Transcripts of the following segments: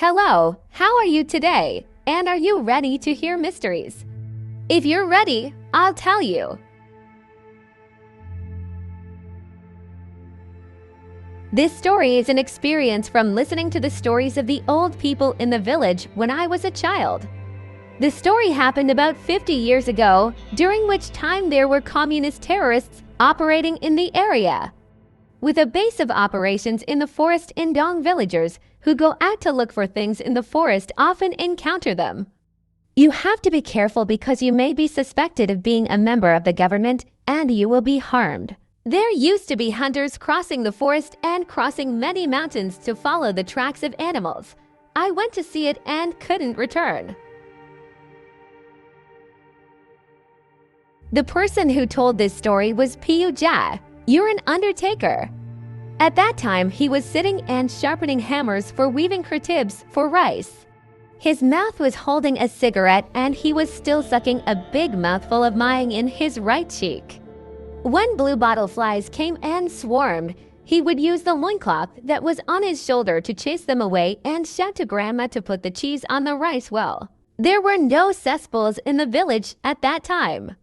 Hello, how are you today? And are you ready to hear mysteries? If you're ready, I'll tell you. This story is an experience from listening to the stories of the old people in the village when I was a child. The story happened about 50 years ago, during which time there were communist terrorists operating in the area. With a base of operations in the forest, Indong villagers who go out to look for things in the forest often encounter them. You have to be careful because you may be suspected of being a member of the government and you will be harmed. There used to be hunters crossing the forest and crossing many mountains to follow the tracks of animals. I went to see it and couldn't return. The person who told this story was Piu Jia. You're an undertaker. At that time, he was sitting and sharpening hammers for weaving kurtibs for rice. His mouth was holding a cigarette and he was still sucking a big mouthful of mying in his right cheek. When bluebottle flies came and swarmed, he would use the loincloth that was on his shoulder to chase them away and shout to Grandma to put the cheese on the rice well. There were no cesspools in the village at that time.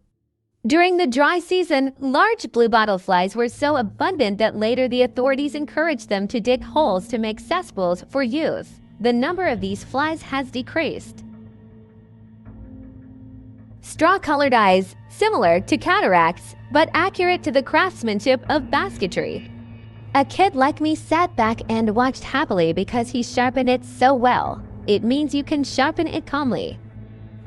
During the dry season, large bluebottle flies were so abundant that later the authorities encouraged them to dig holes to make cesspools for use. The number of these flies has decreased. Straw-colored eyes, similar to cataracts, but accurate to the craftsmanship of basketry. A kid like me sat back and watched happily because he sharpened it so well. It means you can sharpen it calmly.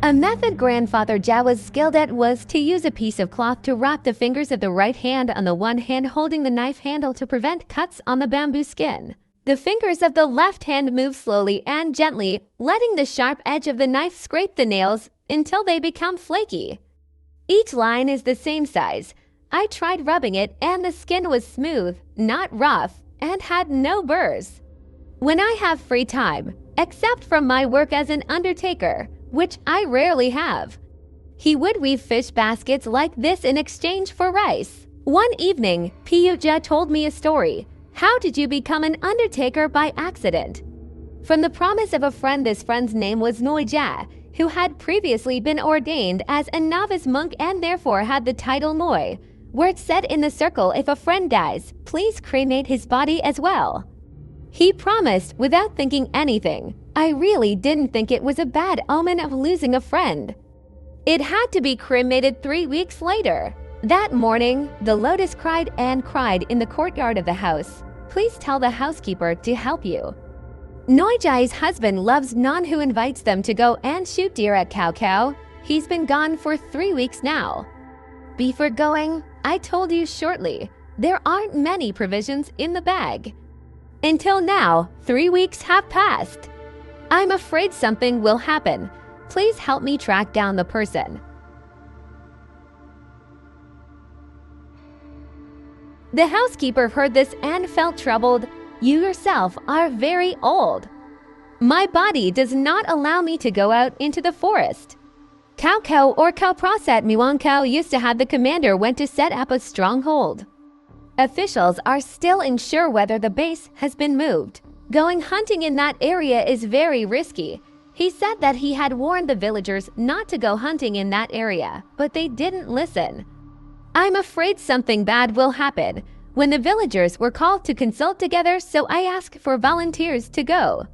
A method Grandfather Jia was skilled at was to use a piece of cloth to wrap the fingers of the right hand on the one hand holding the knife handle to prevent cuts on the bamboo skin. The fingers of the left hand move slowly and gently, letting the sharp edge of the knife scrape the nails until they become flaky. Each line is the same size. I tried rubbing it and the skin was smooth, not rough, and had no burrs. When I have free time, except from my work as an undertaker, which I rarely have, he would weave fish baskets like this in exchange for rice. One evening, Piu Jia told me a story. How did you become an undertaker by accident? From the promise of a friend, this friend's name was Noi Jia, who had previously been ordained as a novice monk and therefore had the title Noi, where it said in the circle, if a friend dies, please cremate his body as well. He promised without thinking anything. I really didn't think it was a bad omen of losing a friend. It had to be cremated 3 weeks later. That morning, the lotus cried and cried in the courtyard of the house. Please tell the housekeeper to help you. Noi Jai's husband loves Non, who invites them to go and shoot deer at Cao Cao. He's been gone for 3 weeks now. Before going, I told you shortly, there aren't many provisions in the bag. Until now, 3 weeks have passed. I'm afraid something will happen. Please help me track down the person. The housekeeper heard this and felt troubled. You yourself are very old. My body does not allow me to go out into the forest. Cao Cao or Cao Prasat Muang Cao used to have the commander went to set up a stronghold. Officials are still unsure whether the base has been moved. Going hunting in that area is very risky. He said that he had warned the villagers not to go hunting in that area, but they didn't listen. I'm afraid something bad will happen. When the villagers were called to consult together, so I asked for volunteers to go.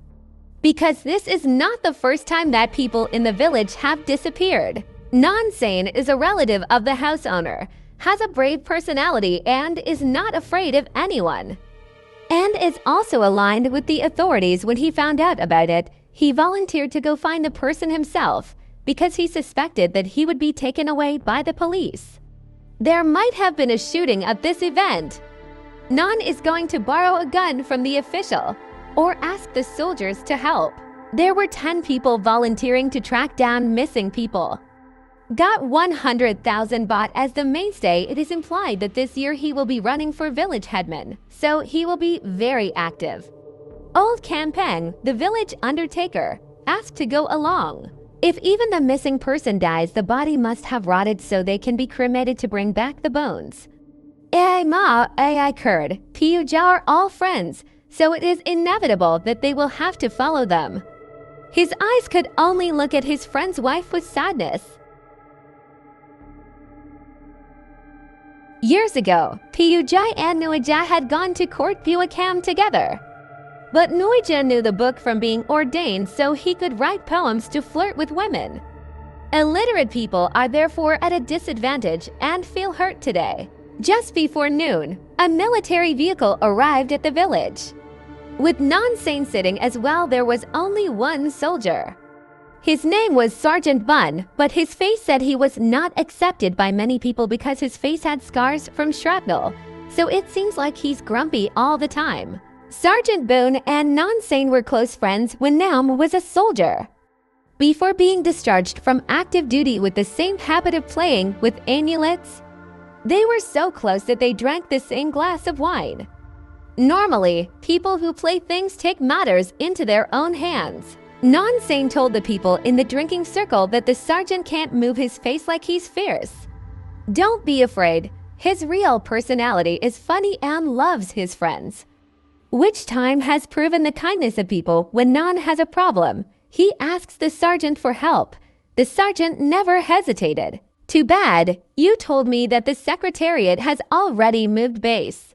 Because this is not the first time that people in the village have disappeared. Non-Sane is a relative of the house owner, has a brave personality, and is not afraid of anyone. And is also aligned with the authorities. When he found out about it, he volunteered to go find the person himself because he suspected that he would be taken away by the police. There might have been a shooting at this event. Non is going to borrow a gun from the official or ask the soldiers to help. There were 10 people volunteering to track down missing people. Got 100,000 baht as the mainstay. It is implied that this year he will be running for village headman, so he will be very active. Old Kampeng, the village undertaker, asked to go along. If even the missing person dies, the body must have rotted so they can be cremated to bring back the bones. Ai Ma, Ai Kurd, Piu Jia are all friends, so it is inevitable that they will have to follow them. His eyes could only look at his friend's wife with sadness. Years ago, Piyujai and Nuija had gone to court Buakam together. But Nuija knew the book from being ordained so he could write poems to flirt with women. Illiterate people are therefore at a disadvantage and feel hurt today. Just before noon, a military vehicle arrived at the village. With non-sane sitting as well, there was only one soldier. His name was Sergeant Bun, but his face said he was not accepted by many people because his face had scars from shrapnel, so it seems like he's grumpy all the time. Sergeant Boone and Non-Sane were close friends when Naum was a soldier. Before being discharged from active duty with the same habit of playing with amulets, they were so close that they drank the same glass of wine. Normally, people who play things take matters into their own hands. Non-Sane told the people in the drinking circle that the sergeant can't move his face like he's fierce. Don't be afraid. His real personality is funny and loves his friends. Which time has proven the kindness of people when Non has a problem. He asks the sergeant for help. The sergeant never hesitated. Too bad, you told me that the secretariat has already moved base.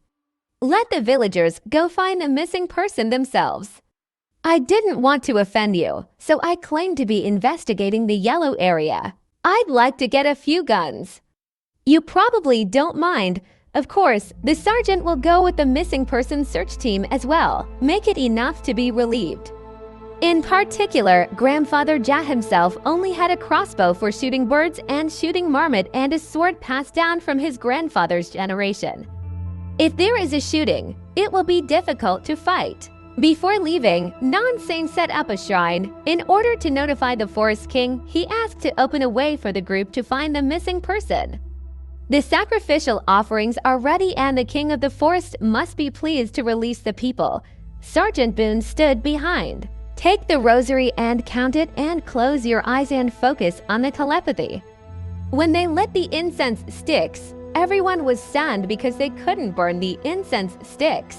Let the villagers go find the missing person themselves. I didn't want to offend you, so I claimed to be investigating the yellow area. I'd like to get a few guns. You probably don't mind. Of course, the sergeant will go with the missing person search team as well. Make it enough to be relieved. In particular, Grandfather Ja himself only had a crossbow for shooting birds and shooting marmot and a sword passed down from his grandfather's generation. If there is a shooting, it will be difficult to fight. Before leaving, Non-Sane set up a shrine. In order to notify the Forest King, he asked to open a way for the group to find the missing person. The sacrificial offerings are ready and the King of the Forest must be pleased to release the people. Sergeant Boone stood behind. Take the rosary and count it and close your eyes and focus on the telepathy. When they lit the incense sticks, everyone was sad because they couldn't burn the incense sticks.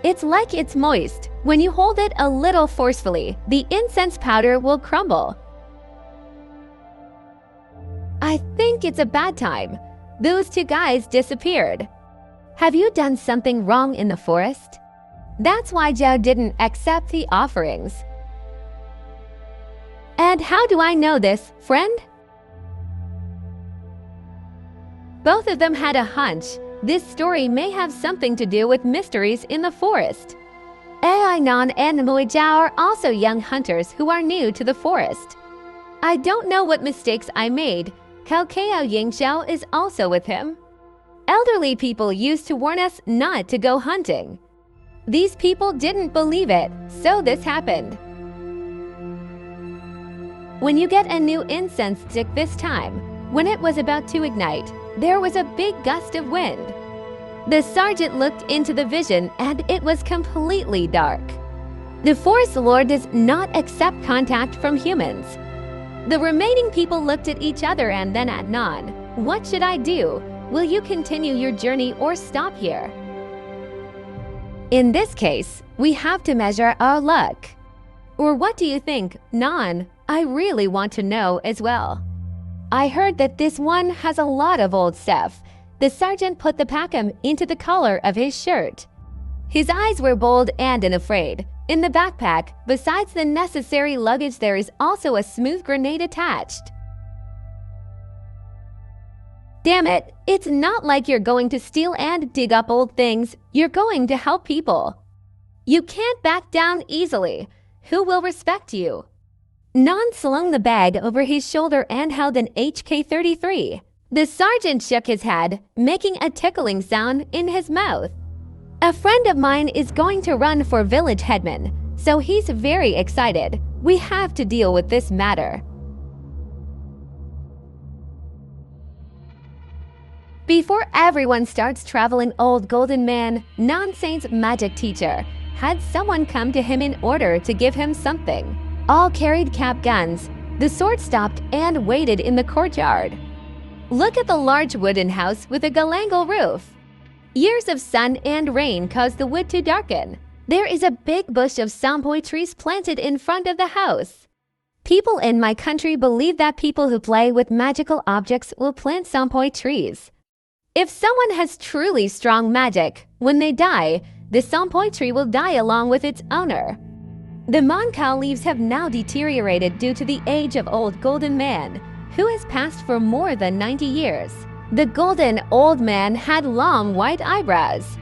It's like it's moist. When you hold it a little forcefully, the incense powder will crumble. I think it's a bad time. Those two guys disappeared. Have you done something wrong in the forest? That's why Joe didn't accept the offerings. And how do I know this, friend? Both of them had a hunch. This story may have something to do with mysteries in the forest. Ainon and Muijao are also young hunters who are new to the forest. I don't know what mistakes I made. Kaokeo Yingxiao is also with him. Elderly people used to warn us not to go hunting. These people didn't believe it, so this happened. When you get a new incense stick this time, when it was about to ignite, there was a big gust of wind. The sergeant looked into the vision and it was completely dark. The Forest Lord does not accept contact from humans. The remaining people looked at each other and then at Non. What should I do? Will you continue your journey or stop here? In this case, we have to measure our luck. Or what do you think, Non? I really want to know as well. I heard that this one has a lot of old stuff. The sergeant put the packum into the collar of his shirt. His eyes were bold and unafraid. In the backpack, besides the necessary luggage, there is also a smooth grenade attached. Damn it, it's not like you're going to steal and dig up old things. You're going to help people. You can't back down easily. Who will respect you? Non slung the bag over his shoulder and held an HK-33. The sergeant shook his head, making a tickling sound in his mouth. A friend of mine is going to run for village headman, so he's very excited. We have to deal with this matter. Before everyone starts traveling, Old Golden Man, Non-Saint's magic teacher, had someone come to him in order to give him something. All carried cap guns. The sword stopped and waited in the courtyard. Look at the large wooden house with a galangal roof. Years of sun and rain caused the wood to darken. There is a big bush of sampoy trees planted in front of the house. People in my country believe that people who play with magical objects will plant sampoy trees. If someone has truly strong magic, when they die, the sampoy tree will die along with its owner. The mancao leaves have now deteriorated due to the age of old golden man, who has passed for more than 90 years. The golden old man had long white eyebrows.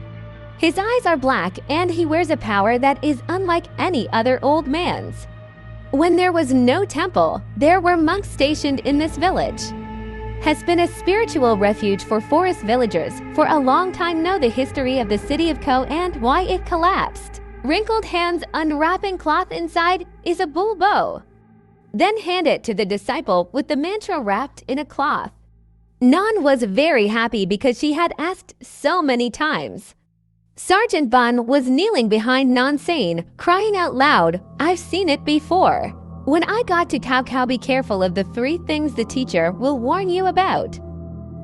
His eyes are black and he wears a power that is unlike any other old man's. When there was no temple, there were monks stationed in this village. Has been a spiritual refuge for forest villagers for a long time. Know the history of the city of Ko and why it collapsed. Wrinkled hands unwrapping cloth inside is a bull bow. Then hand it to the disciple with the mantra wrapped in a cloth. Nan was very happy because she had asked so many times. Sergeant Bun was kneeling behind Nan saying, crying out loud, I've seen it before. When I got to Cao, be careful of the 3 things the teacher will warn you about.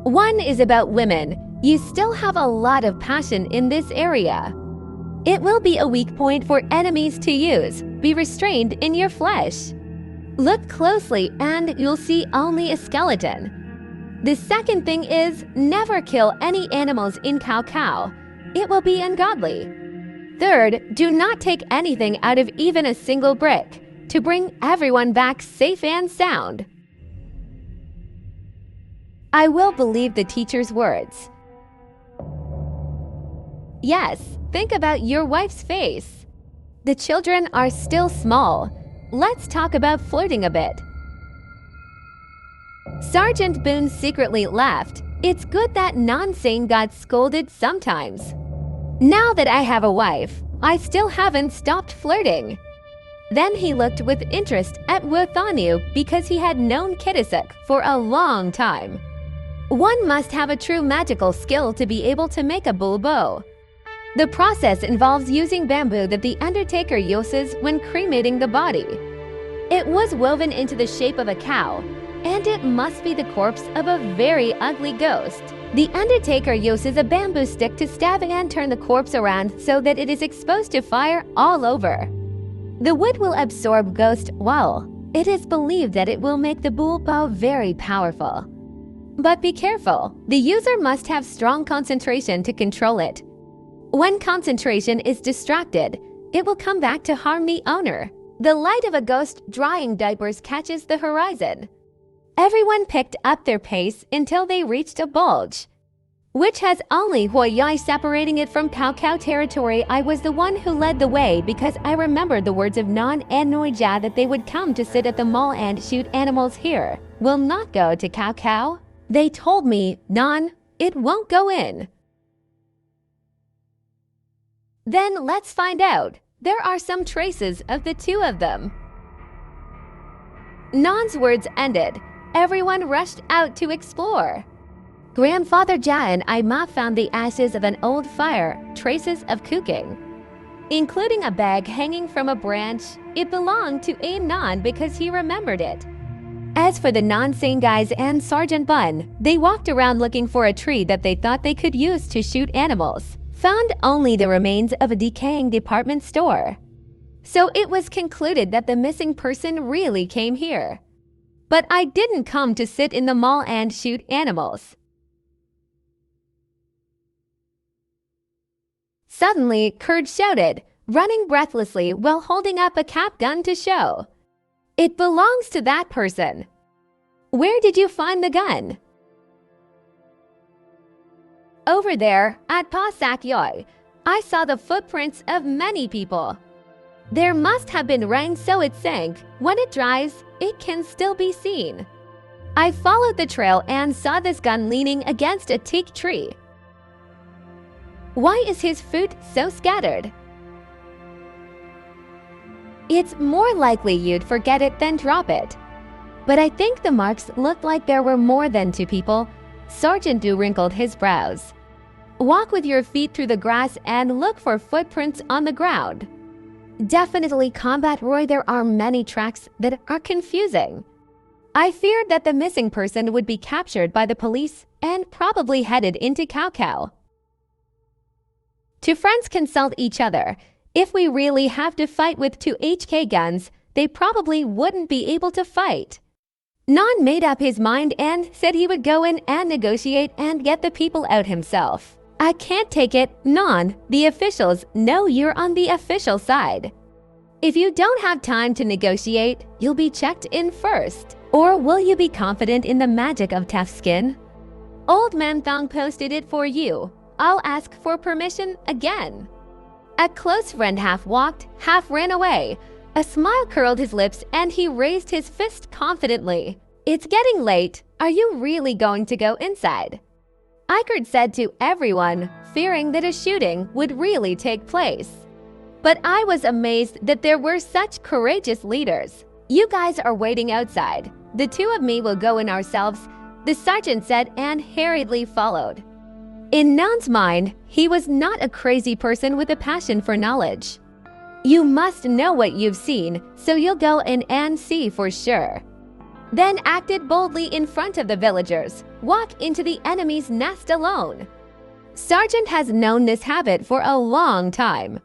1 is about women. You still have a lot of passion in this area. It will be a weak point for enemies to use. Be restrained in your flesh. Look closely and you'll see only a skeleton. The second thing is never kill any animals in Cao. It will be ungodly. Third, do not take anything out of even a single brick to bring everyone back safe and sound. I will believe the teacher's words. Yes, think about your wife's face. The children are still small. Let's talk about flirting a bit. Sergeant Boone secretly laughed. It's good that Nansane got scolded sometimes. Now that I have a wife, I still haven't stopped flirting. Then he looked with interest at Wothanu because he had known Kittisuk for a long time. One must have a true magical skill to be able to make a bull bow. The process involves using bamboo that the undertaker uses when cremating the body. It was woven into the shape of a cow, and it must be the corpse of a very ugly ghost. The undertaker uses a bamboo stick to stab and turn the corpse around so that it is exposed to fire all over. The wood will absorb ghost well. It is believed that it will make the bull bow very powerful. But be careful. The user must have strong concentration to control it. When concentration is distracted, it will come back to harm the owner. The light of a ghost drying diapers catches the horizon. Everyone picked up their pace until they reached a bulge, which has only Huayai separating it from Cao territory. I was the one who led the way because I remembered the words of Nan and Noija that they would come to sit at the mall and shoot animals here. Will not go to Cao. They told me, Nan, it won't go in. Then let's find out. There are some traces of the 2 of them. Nan's words ended. Everyone rushed out to explore. Grandfather Jia and Ima found the ashes of an old fire, traces of cooking, including a bag hanging from a branch. It belonged to a Nan because he remembered it. As for the Nansane guys and Sergeant Bun, they walked around looking for a tree that they thought they could use to shoot animals. Found only the remains of a decaying department store. So it was concluded that the missing person really came here. But I didn't come to sit in the mall and shoot animals. Suddenly, Kurd shouted, running breathlessly while holding up a cap gun to show. It belongs to that person. Where did you find the gun? Over there, at Pa Sak Yoi, I saw the footprints of many people. There must have been rain so it sank. When it dries, it can still be seen. I followed the trail and saw this gun leaning against a teak tree. Why is his foot so scattered? It's more likely you'd forget it than drop it. But I think the marks looked like there were more than 2 people. Sergeant Du wrinkled his brows. Walk with your feet through the grass and look for footprints on the ground. Definitely, Combat Roy, there are many tracks that are confusing. I feared that the missing person would be captured by the police and probably headed into Cao. 2 friends consult each other. If we really have to fight with 2 HK guns, they probably wouldn't be able to fight. Nan made up his mind and said he would go in and negotiate and get the people out himself. I can't take it, Nan. The officials know you're on the official side. If you don't have time to negotiate, you'll be checked in first. Or will you be confident in the magic of tough skin? Old Man Thong posted it for you. I'll ask for permission again. A close friend half walked, half ran away. A smile curled his lips and he raised his fist confidently. It's getting late. Are you really going to go inside? Eichert said to everyone, fearing that a shooting would really take place. But I was amazed that there were such courageous leaders. You guys are waiting outside. The 2 of me will go in ourselves, the sergeant said and hurriedly followed. In Nan's mind, he was not a crazy person with a passion for knowledge. You must know what you've seen, so you'll go in and see for sure. Then acted boldly in front of the villagers, walk into the enemy's nest alone. Sergeant has known this habit for a long time.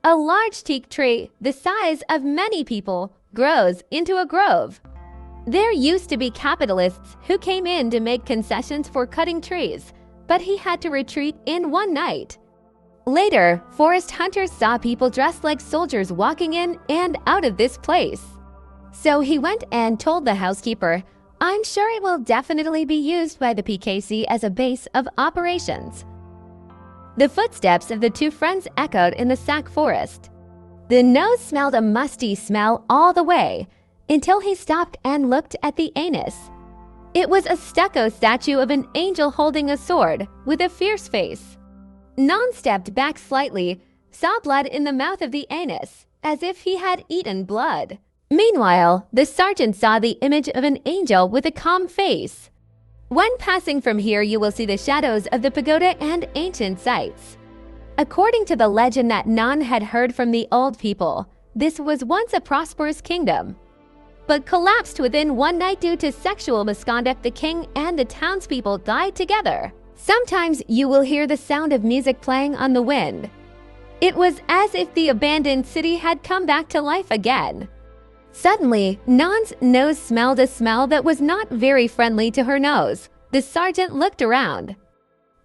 A large teak tree, the size of many people, grows into a grove. There used to be capitalists who came in to make concessions for cutting trees, but he had to retreat in one night. Later, forest hunters saw people dressed like soldiers walking in and out of this place. So he went and told the housekeeper, I'm sure it will definitely be used by the PKC as a base of operations. The footsteps of the 2 friends echoed in the sack forest. The nose smelled a musty smell all the way, until he stopped and looked at the anus. It was a stucco statue of an angel holding a sword with a fierce face. Nan stepped back slightly, saw blood in the mouth of the anus, as if he had eaten blood. Meanwhile, the sergeant saw the image of an angel with a calm face. When passing from here, you will see the shadows of the pagoda and ancient sites. According to the legend that Nan had heard from the old people, this was once a prosperous kingdom, but collapsed within one night due to sexual misconduct. The king and the townspeople died together. Sometimes you will hear the sound of music playing on the wind. It was as if the abandoned city had come back to life again. Suddenly, Nan's nose smelled a smell that was not very friendly to her nose. The sergeant looked around.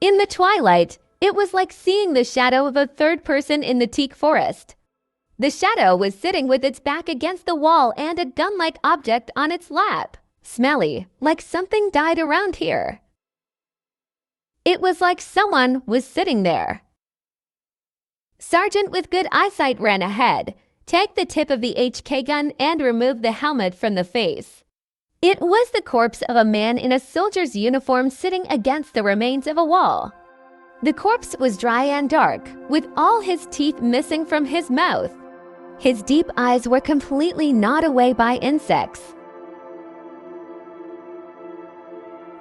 In the twilight, it was like seeing the shadow of a third person in the teak forest. The shadow was sitting with its back against the wall and a gun-like object on its lap. Smelly, like something died around here. It was like someone was sitting there. Sergeant with good eyesight ran ahead, took the tip of the HK gun and removed the helmet from the face. It was the corpse of a man in a soldier's uniform sitting against the remains of a wall. The corpse was dry and dark, with all his teeth missing from his mouth. His deep eyes were completely gnawed away by insects.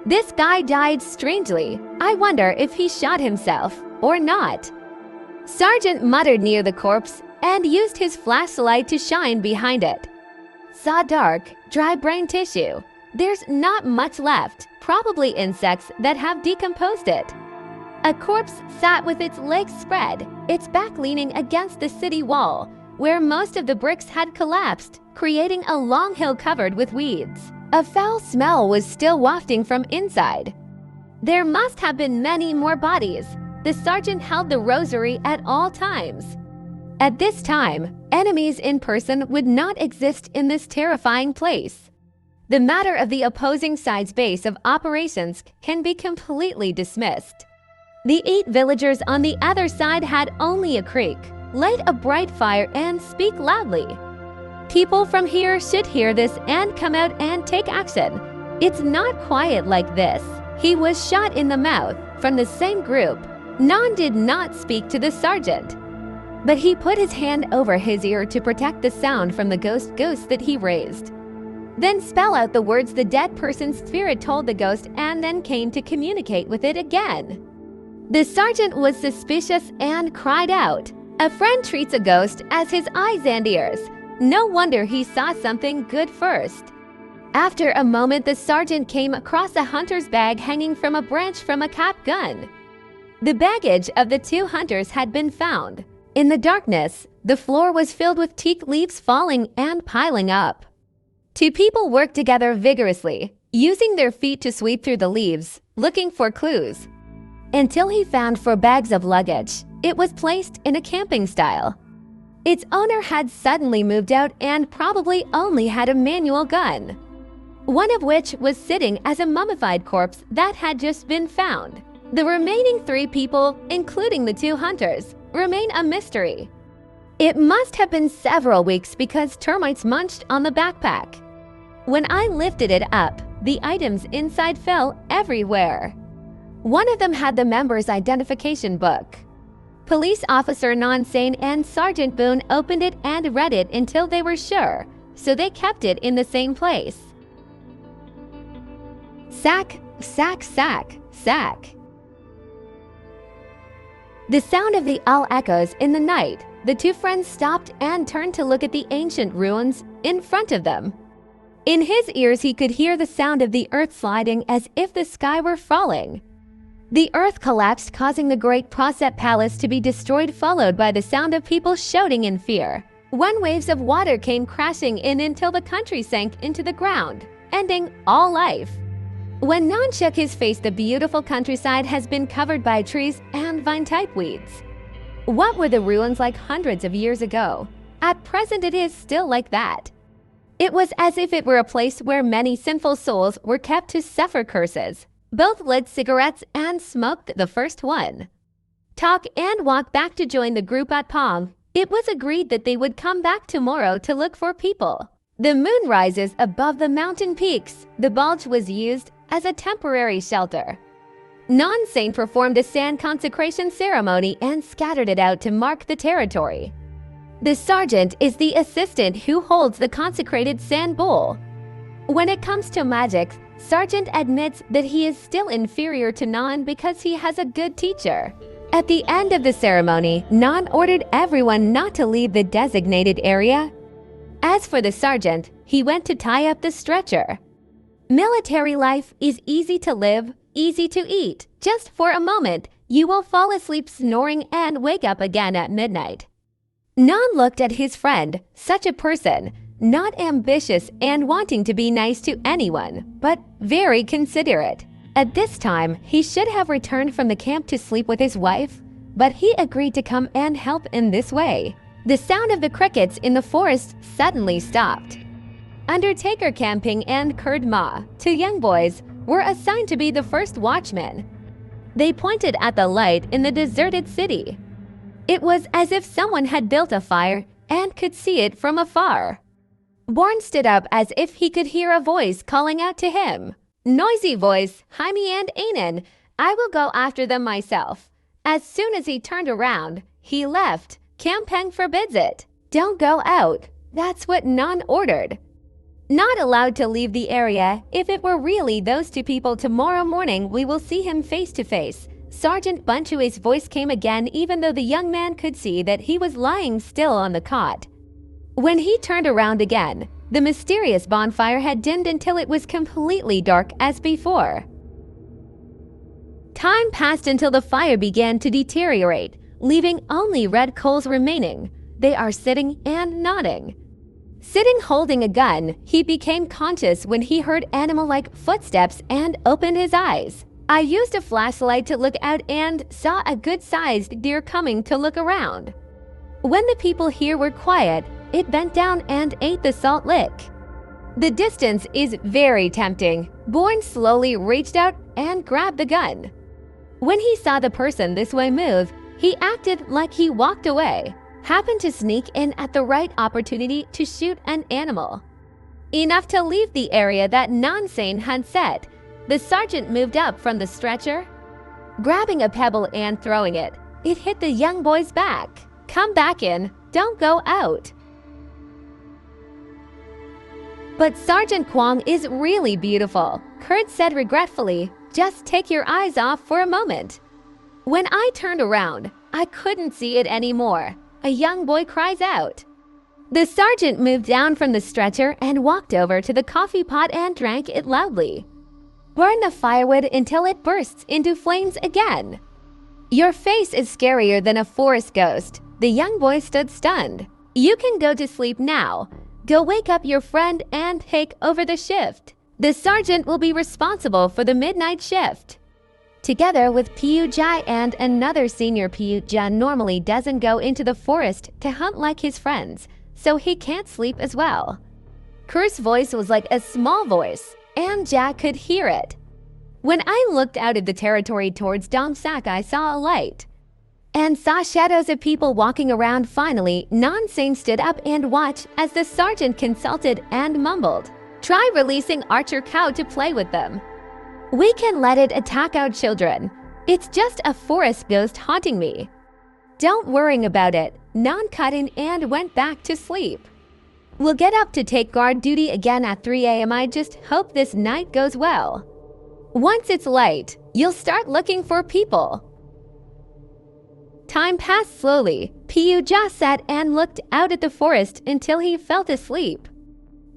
This guy died strangely. I wonder if he shot himself or not. Sergeant muttered near the corpse and used his flashlight to shine behind it. Saw dark, dry brain tissue. There's not much left, probably insects that have decomposed it. A corpse sat with its legs spread, its back leaning against the city wall, where most of the bricks had collapsed, creating a long hill covered with weeds. A foul smell was still wafting from inside. There must have been many more bodies. The sergeant held the rosary at all times. At this time, enemies in person would not exist in this terrifying place. The matter of the opposing side's base of operations can be completely dismissed. The 8 villagers on the other side had only a creek, light a bright fire and speak loudly. People from here should hear this and come out and take action. It's not quiet like this. He was shot in the mouth from the same group. Nan did not speak to the sergeant, but he put his hand over his ear to protect the sound from the ghost that he raised. Then spell out the words the dead person's spirit told the ghost and then came to communicate with it again. The sergeant was suspicious and cried out. A friend treats a ghost as his eyes and ears. No wonder he saw something good first. After a moment, the sergeant came across a hunter's bag hanging from a branch from a cap gun. The baggage of the 2 hunters had been found. In the darkness, the floor was filled with teak leaves falling and piling up. Two people worked together vigorously, using their feet to sweep through the leaves, looking for clues. Until he found 4 bags of luggage. It was placed in a camping style. Its owner had suddenly moved out and probably only had a manual gun, one of which was sitting as a mummified corpse that had just been found. The remaining 3 people, including the 2 hunters, remain a mystery. It must have been several weeks because termites munched on the backpack. When I lifted it up, the items inside fell everywhere. One of them had the member's identification book. Police Officer Nonsane and Sergeant Boone opened it and read it until they were sure, so they kept it in the same place. Sack, sack, sack, sack. The sound of the owl echoes in the night. The 2 friends stopped and turned to look at the ancient ruins in front of them. In his ears, he could hear the sound of the earth sliding as if the sky were falling. The earth collapsed, causing the great Proset Palace to be destroyed, followed by the sound of people shouting in fear. When waves of water came crashing in until the country sank into the ground, ending all life. When Non shook his face, the beautiful countryside has been covered by trees and vine-type weeds. What were the ruins like hundreds of years ago? At present it is still like that. It was as if it were a place where many sinful souls were kept to suffer curses. Both lit cigarettes and smoked the first one. Talk and walk back to join the group at Palm. It was agreed that they would come back tomorrow to look for people. The moon rises above the mountain peaks. The bulge was used as a temporary shelter. Nonsane performed a sand consecration ceremony and scattered it out to mark the territory. The sergeant is the assistant who holds the consecrated sand bowl. When it comes to magic, Sergeant admits that he is still inferior to Non because he has a good teacher. At the end of the ceremony, Non ordered everyone not to leave the designated area. As for the sergeant, he went to tie up the stretcher. Military life is easy to live, easy to eat. Just for a moment, you will fall asleep snoring and wake up again at midnight. Non looked at his friend, such a person, not ambitious and wanting to be nice to anyone, but very considerate. At this time, he should have returned from the camp to sleep with his wife, but he agreed to come and help in this way. The sound of the crickets in the forest suddenly stopped. Undertaker Camping and Kurd Ma, 2 young boys, were assigned to be the first watchmen. They pointed at the light in the deserted city. It was as if someone had built a fire and could see it from afar. Bourne stood up as if he could hear a voice calling out to him. Noisy voice, Jaime and Anan, I will go after them myself. As soon as he turned around, he left. Camping forbids it. Don't go out. That's what Non ordered. Not allowed to leave the area. If it were really those 2 people, tomorrow morning we will see him face to face. Sergeant Bunchue's voice came again, even though the young man could see that he was lying still on the cot. When he turned around again, the mysterious bonfire had dimmed until it was completely dark as before. Time passed until the fire began to deteriorate, leaving only red coals remaining. They are sitting and nodding. Sitting holding a gun, he became conscious when he heard animal-like footsteps and opened his eyes. I used a flashlight to look out and saw a good-sized deer coming to look around. When the people here were quiet, it bent down and ate the salt lick. The distance is very tempting. Bourne slowly reached out and grabbed the gun. When he saw the person this way move, he acted like he walked away, happened to sneak in at the right opportunity to shoot an animal. Enough to leave the area that Nonsane had set. The sergeant moved up from the stretcher, grabbing a pebble and throwing it. It hit the young boy's back. Come back in. Don't go out. But Sergeant Kwong is really beautiful, Kurt said regretfully. Just take your eyes off for a moment. When I turned around, I couldn't see it anymore. A young boy cries out. The sergeant moved down from the stretcher and walked over to the coffee pot and drank it loudly. Burn the firewood until it bursts into flames again. Your face is scarier than a forest ghost. The young boy stood stunned. "You can go to sleep now. Go wake up your friend and take over the shift. The sergeant will be responsible for the midnight shift." Together with Piyuja and another senior, Piyuja normally doesn't go into the forest to hunt like his friends, so he can't sleep as well. Kur's voice was like a small voice, and Jack could hear it. When I looked out of the territory towards Dongsak, I saw a light and saw shadows of people walking around. Finally, Nansane stood up and watched as the sergeant consulted and mumbled, "Try releasing Archer Cow to play with them. We can let it attack our children. It's just a forest ghost haunting me." "Don't worry about it." Nan cut in and went back to sleep. "We'll get up to take guard duty again at 3 a.m. I just hope this night goes well. Once it's light, you'll start looking for people." Time passed slowly. Piyuja sat and looked out at the forest until he fell asleep.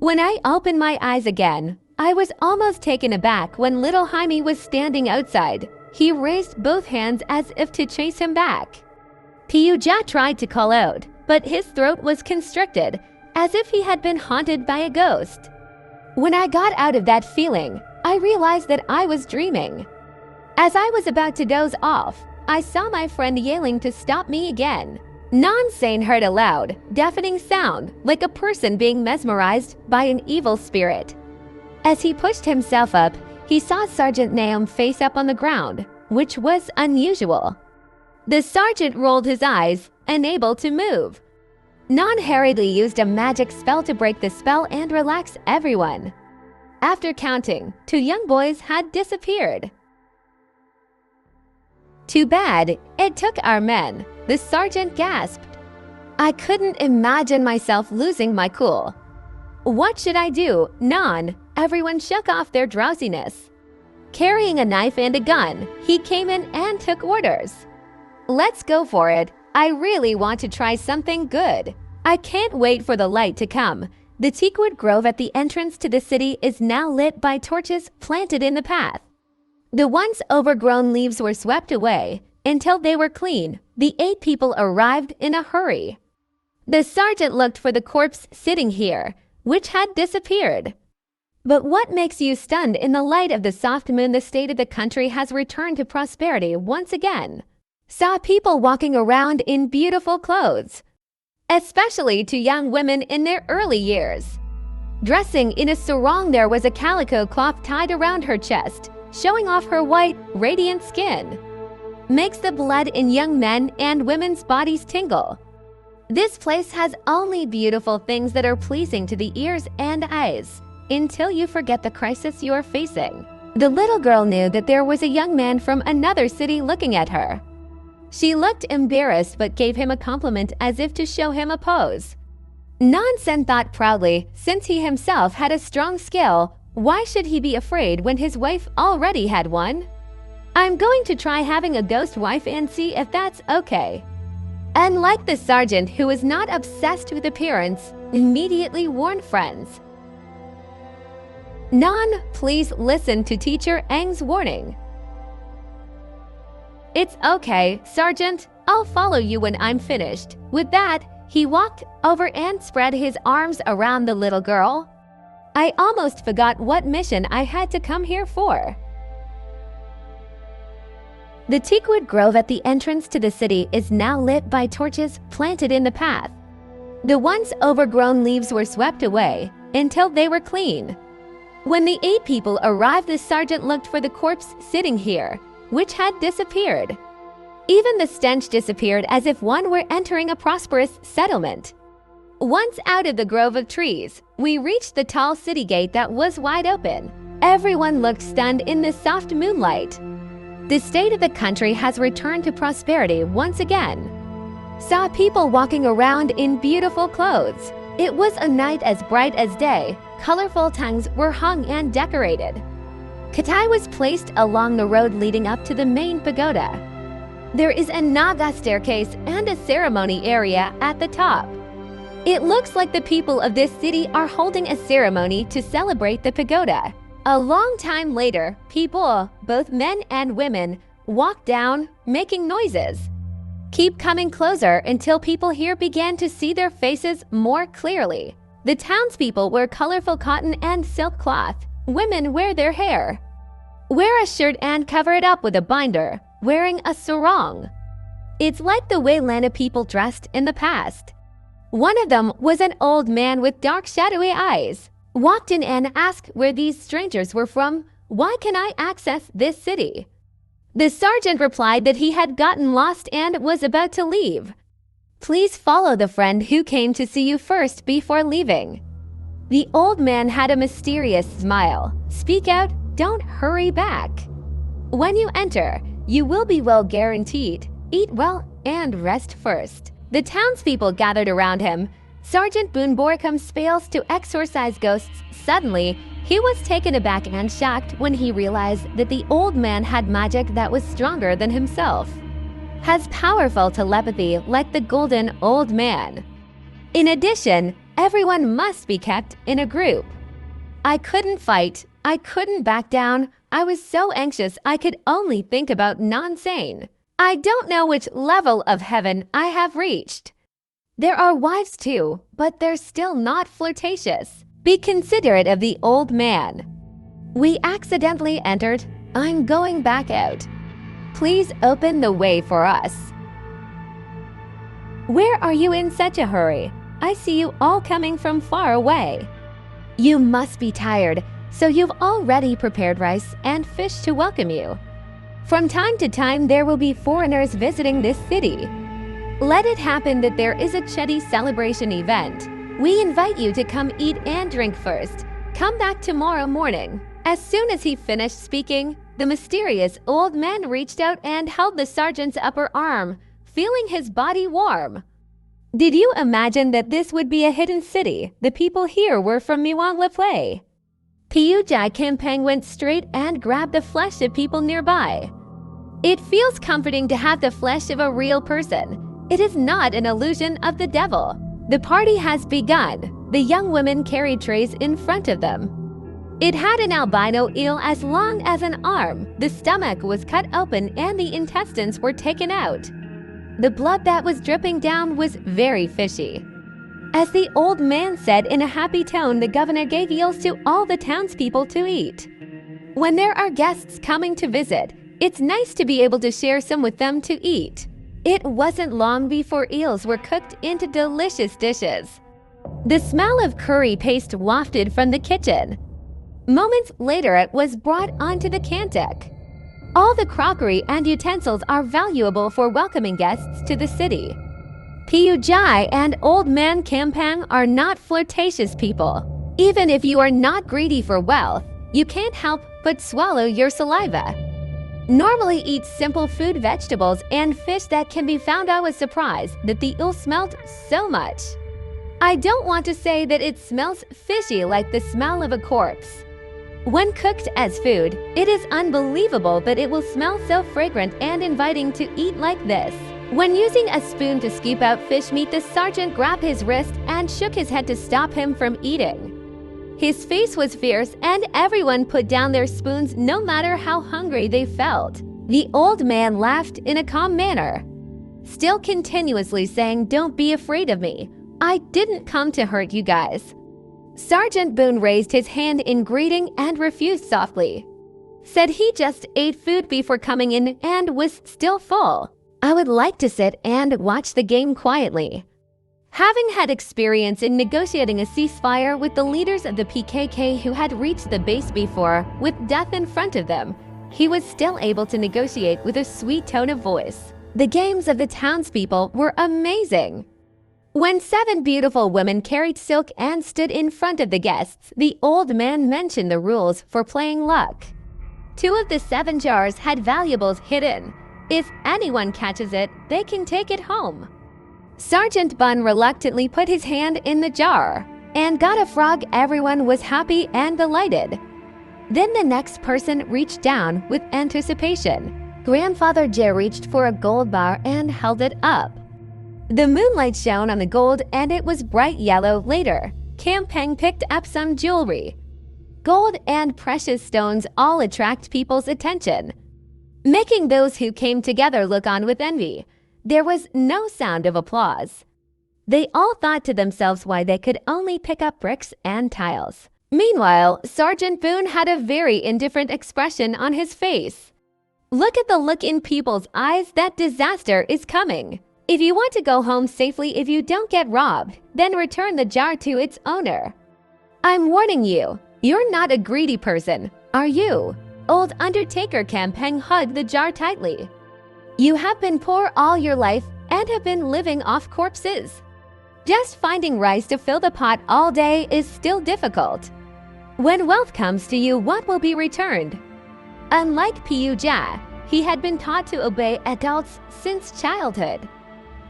When I opened my eyes again, I was almost taken aback when little Jaime was standing outside. He raised both hands as if to chase him back. Piyuja tried to call out, but his throat was constricted, as if he had been haunted by a ghost. When I got out of that feeling, I realized that I was dreaming. As I was about to doze off, I saw my friend yelling to stop me again. Nansane heard a loud, deafening sound, like a person being mesmerized by an evil spirit. As he pushed himself up, he saw Sergeant Naum face up on the ground, which was unusual. The sergeant rolled his eyes, unable to move. Nan hurriedly used a magic spell to break the spell and relax everyone. After counting, 2 young boys had disappeared. "Too bad, it took our men," the sergeant gasped. I couldn't imagine myself losing my cool. "What should I do, Nan?" Everyone shook off their drowsiness. Carrying a knife and a gun, he came in and took orders. "Let's go for it. I really want to try something good. I can't wait for the light to come." The teakwood grove at the entrance to the city is now lit by torches planted in the path. The once overgrown leaves were swept away. Until they were clean, the 8 people arrived in a hurry. The sergeant looked for the corpse sitting here, which had disappeared. But what makes you stunned? In the light of the soft moon, the state of the country has returned to prosperity once again. Saw people walking around in beautiful clothes, especially 2 young women in their early years. Dressing in a sarong, there was a calico cloth tied around her chest, showing off her white, radiant skin. Makes the blood in young men and women's bodies tingle. This place has only beautiful things that are pleasing to the ears and eyes, until you forget the crisis you are facing. The little girl knew that there was a young man from another city looking at her. She looked embarrassed but gave him a compliment as if to show him a pose. Nansen thought proudly, since he himself had a strong skill, why should he be afraid when his wife already had one? "I'm going to try having a ghost wife and see if that's okay." Unlike the sergeant, who was not obsessed with appearance, immediately warned friends. "Nan, please listen to Teacher Eng's warning." "It's okay, Sergeant. I'll follow you when I'm finished." With that, he walked over and spread his arms around the little girl. I almost forgot what mission I had to come here for. The teakwood grove at the entrance to the city is now lit by torches planted in the path. The once overgrown leaves were swept away until they were clean. When the 8 people arrived, the sergeant looked for the corpse sitting here, which had disappeared. Even the stench disappeared as if one were entering a prosperous settlement. Once out of the grove of trees, we reached the tall city gate that was wide open. Everyone looked stunned in the soft moonlight. The state of the country has returned to prosperity once again. Saw people walking around in beautiful clothes. It was a night as bright as day. Colorful tongues were hung and decorated. Katai was placed along the road leading up to the main pagoda. There is a Naga staircase and a ceremony area at the top. It looks like the people of this city are holding a ceremony to celebrate the pagoda. A long time later, people, both men and women, walked down, making noises. Keep coming closer until people here began to see their faces more clearly. The townspeople wear colorful cotton and silk cloth. Women wear their hair. Wear a shirt and cover it up with a binder, wearing a sarong. It's like the way Lana people dressed in the past. One of them was an old man with dark shadowy eyes. Walked in and asked where these strangers were from. Why can I access this city? The sergeant replied that he had gotten lost and was about to leave. Please follow the friend who came to see you first before leaving. The old man had a mysterious smile. Speak out, don't hurry back. When you enter, you will be well guaranteed. Eat well and rest first. The townspeople gathered around him. Sergeant Boonborkum fails to exorcise ghosts. Suddenly, he was taken aback and shocked when he realized that the old man had magic that was stronger than himself. Has powerful telepathy like the golden old man. In addition, everyone must be kept in a group. I couldn't fight. I couldn't back down. I was so anxious I could only think about non-sane. I don't know which level of heaven I have reached. There are wives too, but they're still not flirtatious. Be considerate of the old man. We accidentally entered. I'm going back out. Please open the way for us. Where are you in such a hurry? I see you all coming from far away. You must be tired, so you've already prepared rice and fish to welcome you. From time to time, there will be foreigners visiting this city. Let it happen that there is a Chetty celebration event. We invite you to come eat and drink first. Come back tomorrow morning. As soon as he finished speaking, the mysterious old man reached out and held the sergeant's upper arm, feeling his body warm. Did you imagine that this would be a hidden city? The people here were from Miwanglaplay. Piyujai Kimpang went straight and grabbed the flesh of people nearby. It feels comforting to have the flesh of a real person. It is not an illusion of the devil. The party has begun. The young women carried trays in front of them. It had an albino eel as long as an arm. The stomach was cut open and the intestines were taken out. The blood that was dripping down was very fishy. As the old man said in a happy tone, the governor gave eels to all the townspeople to eat. When there are guests coming to visit, it's nice to be able to share some with them to eat. It wasn't long before eels were cooked into delicious dishes. The smell of curry paste wafted from the kitchen. Moments later, it was brought onto the cantek. All the crockery and utensils are valuable for welcoming guests to the city. Piyujai and Old Man Kampang are not flirtatious people. Even if you are not greedy for wealth, you can't help but swallow your saliva. Normally eat simple food, vegetables, and fish that can be found. I was surprised that the eel smelled so much. I don't want to say that it smells fishy like the smell of a corpse. When cooked as food, it is unbelievable that it will smell so fragrant and inviting to eat like this. When using a spoon to scoop out fish meat, the sergeant grabbed his wrist and shook his head to stop him from eating. His face was fierce and everyone put down their spoons no matter how hungry they felt. The old man laughed in a calm manner, still continuously saying, "Don't be afraid of me. I didn't come to hurt you guys." Sergeant Boone raised his hand in greeting and refused softly. Said he just ate food before coming in and was still full. I would like to sit and watch the game quietly. Having had experience in negotiating a ceasefire with the leaders of the PKK who had reached the base before, with death in front of them, he was still able to negotiate with a sweet tone of voice. The games of the townspeople were amazing. When 7 beautiful women carried silk and stood in front of the guests, the old man mentioned the rules for playing luck. 2 of the 7 jars had valuables hidden. If anyone catches it, they can take it home. Sergeant Bun reluctantly put his hand in the jar and got a frog. Everyone was happy and delighted. Then the next person reached down with anticipation. Grandfather Jay reached for a gold bar and held it up. The moonlight shone on the gold and it was bright yellow. Later, Kampang picked up some jewelry. Gold and precious stones all attract people's attention, making those who came together look on with envy. There was no sound of applause. They all thought to themselves why they could only pick up bricks and tiles. Meanwhile, Sergeant Boone had a very indifferent expression on his face. Look at the look in people's eyes that disaster is coming. If you want to go home safely if you don't get robbed, then return the jar to its owner. I'm warning you, you're not a greedy person, are you? Old Undertaker Campeng hugged the jar tightly. You have been poor all your life and have been living off corpses. Just finding rice to fill the pot all day is still difficult. When wealth comes to you, what will be returned? Unlike Piu Jia, he had been taught to obey adults since childhood.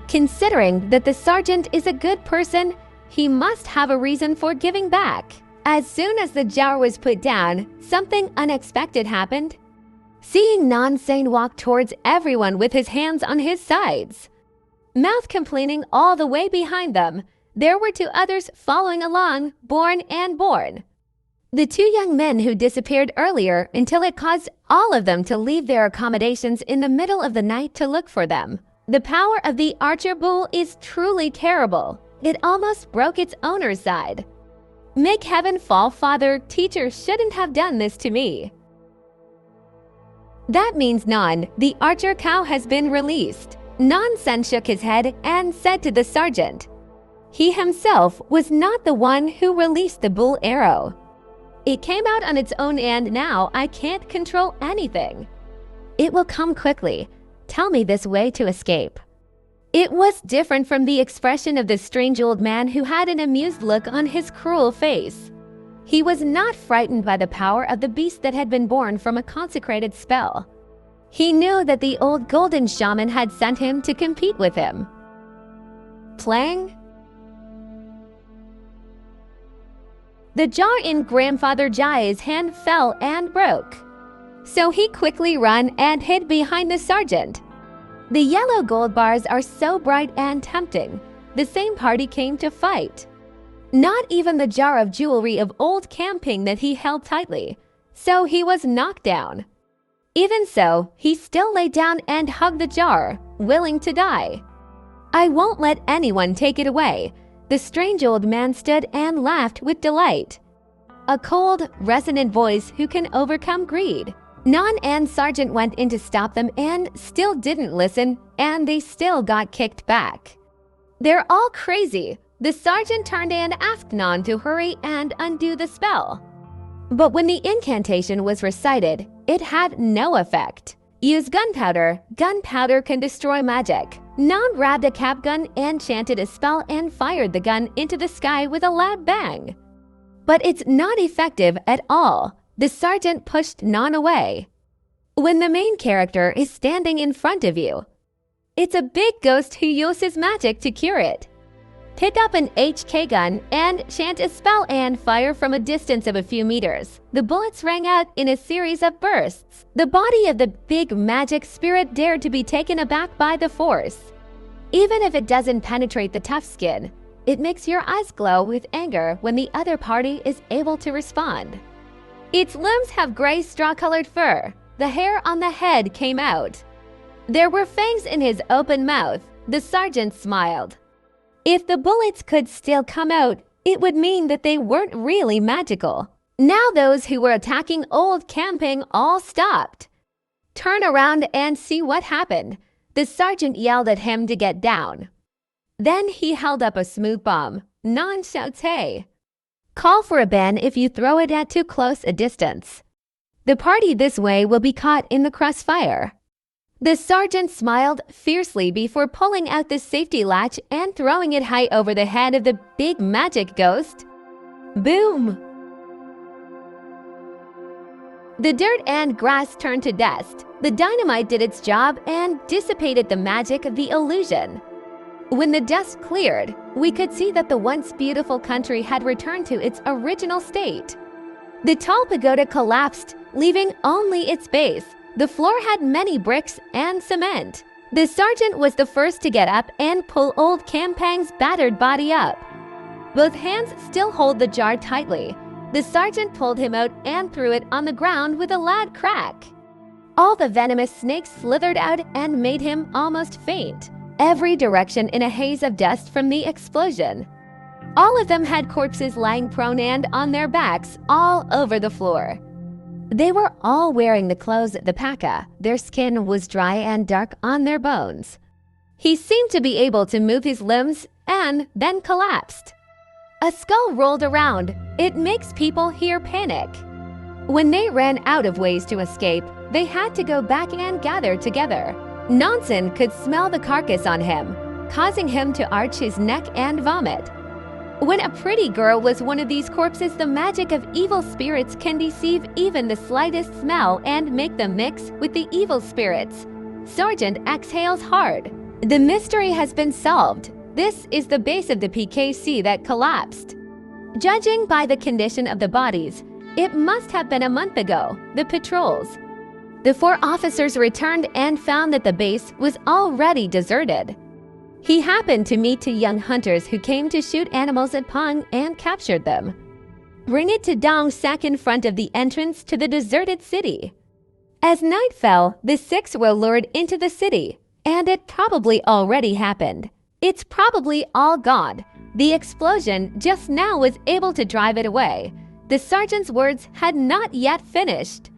Considering that the sergeant is a good person, he must have a reason for giving back. As soon as the jar was put down, something unexpected happened. Seeing Nansane walk towards everyone with his hands on his sides, mouth complaining all the way behind them, there were two others following along, Born and Born. The two young men who disappeared earlier until it caused all of them to leave their accommodations in the middle of the night to look for them. The power of the archer bull is truly terrible. It almost broke its owner's side. Make heaven fall, father, teacher shouldn't have done this to me. That means Nan, the archer cow, has been released. Nan Sen shook his head and said to the sergeant, he himself was not the one who released the bull arrow. It came out on its own and now I can't control anything. It will come quickly. Tell me this way to escape. It was different from the expression of the strange old man who had an amused look on his cruel face. He was not frightened by the power of the beast that had been born from a consecrated spell. He knew that the old golden shaman had sent him to compete with him. Plang? The jar in Grandfather Jai's hand fell and broke. So he quickly ran and hid behind the sergeant. The yellow gold bars are so bright and tempting. The same party came to fight. Not even the jar of jewelry of old Camping that he held tightly. So he was knocked down. Even so, he still lay down and hugged the jar, willing to die. I won't let anyone take it away. The strange old man stood and laughed with delight. A cold, resonant voice who can overcome greed. Nan and Sergeant went in to stop them and still didn't listen, and they still got kicked back. They're all crazy. The sergeant turned and asked Nan to hurry and undo the spell. But when the incantation was recited, it had no effect. Use gunpowder. Gunpowder can destroy magic. Nan grabbed a cap gun and chanted a spell and fired the gun into the sky with a loud bang. But it's not effective at all. The sergeant pushed Nan away. When the main character is standing in front of you, it's a big ghost who uses magic to cure it. Pick up an HK gun and chant a spell and fire from a distance of a few meters. The bullets rang out in a series of bursts. The body of the big magic spirit dared to be taken aback by the force. Even if it doesn't penetrate the tough skin, it makes your eyes glow with anger when the other party is able to respond. Its limbs have gray straw-colored fur. The hair on the head came out. There were fangs in his open mouth. The sergeant smiled. If the bullets could still come out, it would mean that they weren't really magical. Now those who were attacking old Camping all stopped. Turn around and see what happened. The sergeant yelled at him to get down. Then he held up a smooth bomb. Nan shouts, hey. Call for a ban if you throw it at too close a distance. The party this way will be caught in the crossfire. The sergeant smiled fiercely before pulling out the safety latch and throwing it high over the head of the big magic ghost. Boom! The dirt and grass turned to dust. The dynamite did its job and dissipated the magic of the illusion. When the dust cleared, we could see that the once beautiful country had returned to its original state. The tall pagoda collapsed, leaving only its base. The floor had many bricks and cement. The sergeant was the first to get up and pull old Campang's battered body up. Both hands still hold the jar tightly. The sergeant pulled him out and threw it on the ground with a loud crack. All the venomous snakes slithered out and made him almost faint. every direction in a haze of dust from the explosion. All of them had corpses lying prone and on their backs all over the floor. They were all wearing the clothes of the Paka. Their skin was dry and dark on their bones. He seemed to be able to move his limbs and then collapsed. A skull rolled around. It makes people hear panic. When they ran out of ways to escape, they had to go back and gather together. Nansen could smell the carcass on him, causing him to arch his neck and vomit. When a pretty girl was one of these corpses, the magic of evil spirits can deceive even the slightest smell and make them mix with the evil spirits. Sergeant exhales hard. The mystery has been solved. This is the base of the PKC that collapsed. Judging by the condition of the bodies, it must have been a month ago. The patrols. The 4 officers returned and found that the base was already deserted. He happened to meet 2 young hunters who came to shoot animals at Pong and captured them. Bring it to Dong Sak in front of the entrance to the deserted city. As night fell, the 6 were lured into the city, and it probably already happened. It's probably all gone. The explosion just now was able to drive it away. The sergeant's words had not yet finished.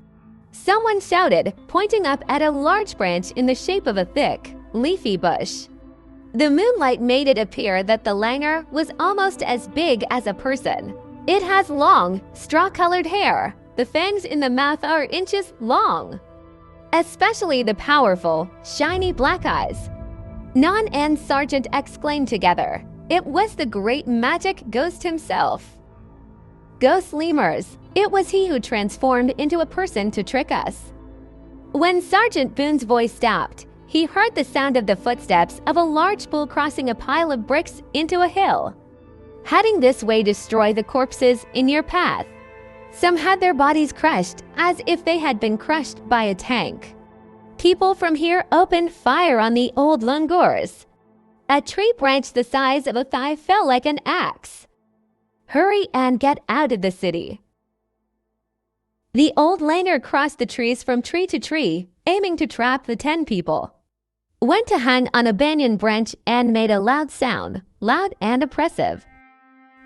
Someone shouted, pointing up at a large branch in the shape of a thick, leafy bush. The moonlight made it appear that the langur was almost as big as a person. It has long, straw-colored hair. The fangs in the mouth are inches long. Especially the powerful, shiny black eyes. Nan and Sergeant exclaimed together. It was the great magic ghost himself. Ghost lemurs. It was he who transformed into a person to trick us. When Sergeant Boone's voice stopped, he heard the sound of the footsteps of a large bull crossing a pile of bricks into a hill. Heading this way, destroy the corpses in your path. Some had their bodies crushed as if they had been crushed by a tank. People from here opened fire on the old langurs. A tree branch the size of a thigh fell like an axe. Hurry and get out of the city. The old langur crossed the trees from tree to tree, aiming to trap the 10 people. Went to hang on a banyan branch and made a loud sound, loud and oppressive,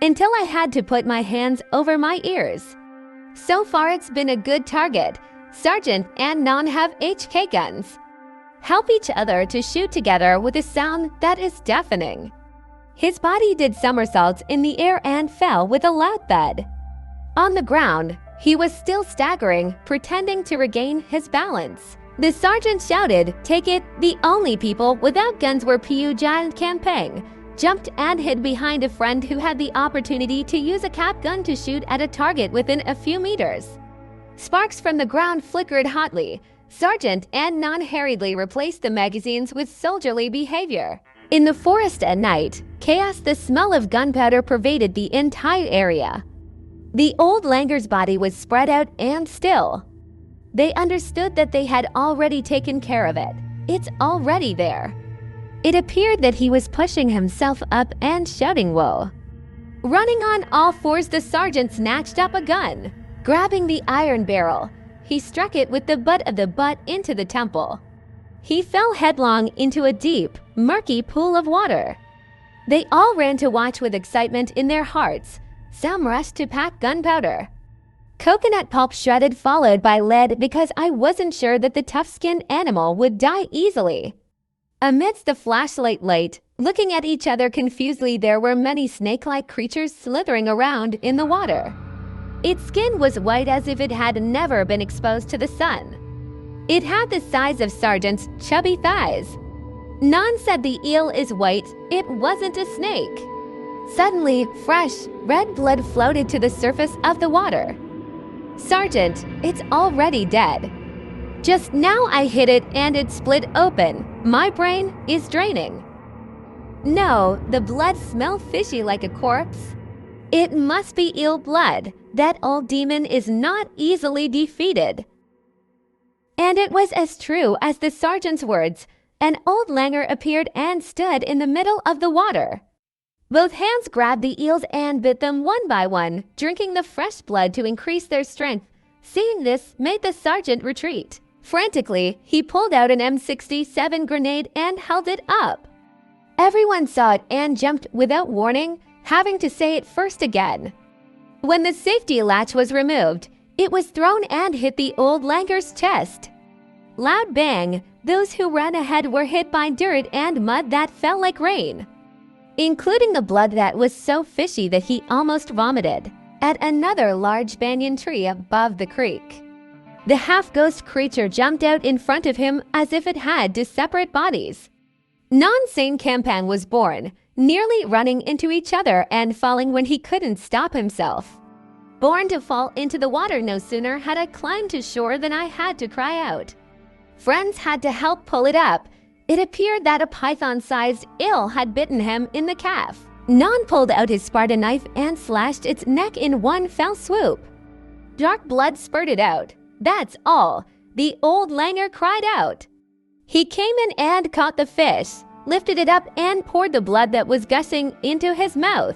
until I had to put my hands over my ears. So far it's been a good target. Sergeant and Nan have HK guns. Help each other to shoot together with a sound that is deafening. His body did somersaults in the air and fell with a loud thud. On the ground, he was still staggering, pretending to regain his balance. The sergeant shouted, "Take it!" The only people without guns were Piu Jia and Campeng, jumped and hid behind a friend who had the opportunity to use a cap gun to shoot at a target within a few meters. Sparks from the ground flickered hotly. Sergeant and Nan hurriedly replaced the magazines with soldierly behavior. In the forest at night, chaos, the smell of gunpowder pervaded the entire area. The old langur's body was spread out and still. They understood that they had already taken care of it. It's already there. It appeared that he was pushing himself up and shouting woe. Running on all fours, the sergeant snatched up a gun. Grabbing the iron barrel, he struck it with the butt of the butt into the temple. He fell headlong into a deep, murky pool of water. They all ran to watch with excitement in their hearts. Some rushed to pack gunpowder. Coconut pulp shredded, followed by lead, because I wasn't sure that the tough-skinned animal would die easily. Amidst the flashlight light, looking at each other confusedly, there were many snake-like creatures slithering around in the water. Its skin was white as if it had never been exposed to the sun. It had the size of Sergeant's chubby thighs. Nan said the eel is white. It wasn't a snake. Suddenly, fresh, red blood floated to the surface of the water. Sergeant, it's already dead. Just now I hit it and it split open. My brain is draining. No, the blood smelled fishy like a corpse. It must be eel blood. That old demon is not easily defeated. And it was as true as the sergeant's words. An old langur appeared and stood in the middle of the water. Both hands grabbed the eels and bit them one by one, drinking the fresh blood to increase their strength. Seeing this made the sergeant retreat. Frantically, he pulled out an M67 grenade and held it up. Everyone saw it and jumped without warning, having to say it first again. When the safety latch was removed, it was thrown and hit the old langer's chest. Loud bang, those who ran ahead were hit by dirt and mud that fell like rain, including the blood that was so fishy that he almost vomited at another large banyan tree above the creek. The half-ghost creature jumped out in front of him as if it had two separate bodies. Non-sane Campan was born, nearly running into each other and falling when he couldn't stop himself. Born to fall into the water, no sooner had I climbed to shore than I had to cry out. Friends had to help pull it up. It appeared that a python-sized eel had bitten him in the calf. Non pulled out his Spartan knife and slashed its neck in one fell swoop. Dark blood spurted out. That's all. The old langer cried out. He came in and caught the fish, lifted it up and poured the blood that was gushing into his mouth.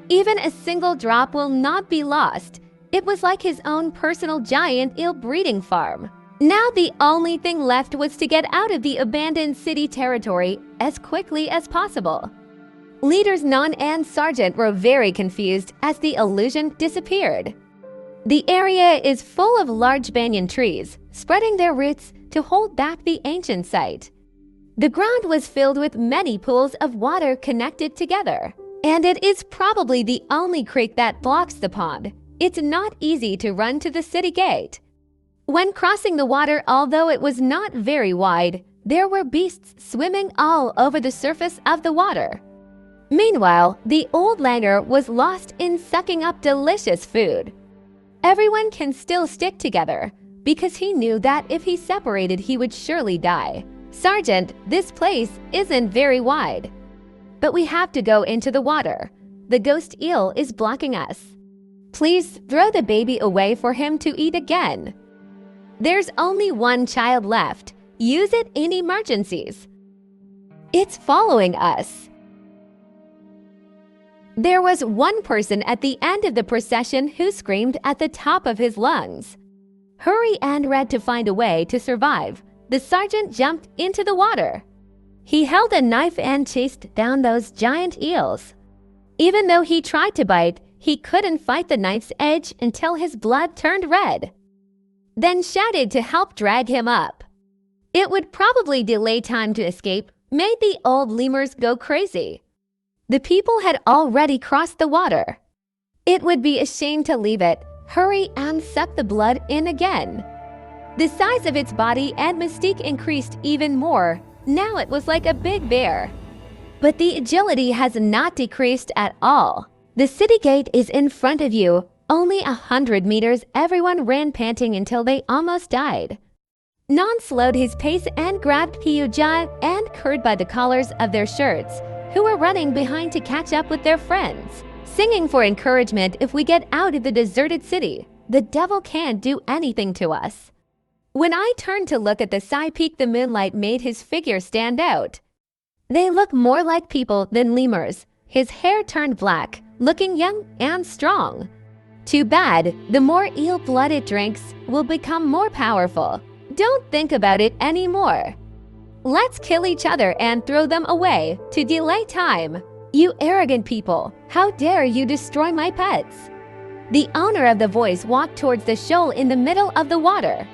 Even a single drop will not be lost. It was like his own personal giant eel breeding farm. Now the only thing left was to get out of the abandoned city territory as quickly as possible. Leaders Non and Sergeant were very confused as the illusion disappeared. The area is full of large banyan trees, spreading their roots to hold back the ancient site. The ground was filled with many pools of water connected together, and it is probably the only creek that blocks the pond. It's not easy to run to the city gate. When crossing the water, although it was not very wide, there were beasts swimming all over the surface of the water. Meanwhile, the old langer was lost in sucking up delicious food. Everyone can still stick together, because he knew that if he separated, he would surely die. Sergeant, this place isn't very wide. But we have to go into the water. The ghost eel is blocking us. Please throw the baby away for him to eat again. There's only one child left. Use it in emergencies. It's following us. There was one person at the end of the procession who screamed at the top of his lungs. Hurry and ran to find a way to survive. The sergeant jumped into the water. He held a knife and chased down those giant eels. Even though he tried to bite, he couldn't fight the knife's edge until his blood turned red. Then shouted to help drag him up. It would probably delay time to escape, made the old lemurs go crazy. The people had already crossed the water. It would be a shame to leave it. Hurry and suck the blood in again. The size of its body and mystique increased even more. Now it was like a big bear. But the agility has not decreased at all. The city gate is in front of you. Only 100 meters, everyone ran panting until they almost died. Non slowed his pace and grabbed Piyuja and Kurd by the collars of their shirts, who were running behind to catch up with their friends, singing for encouragement. If we get out of the deserted city, the devil can't do anything to us. When I turned to look at the side peak, the moonlight made his figure stand out. They look more like people than lemurs. His hair turned black, looking young and strong. Too bad, the more eel blood it drinks will become more powerful. Don't think about it anymore. Let's kill each other and throw them away to delay time. You arrogant people, how dare you destroy my pets? The owner of the voice walked towards the shoal in the middle of the water.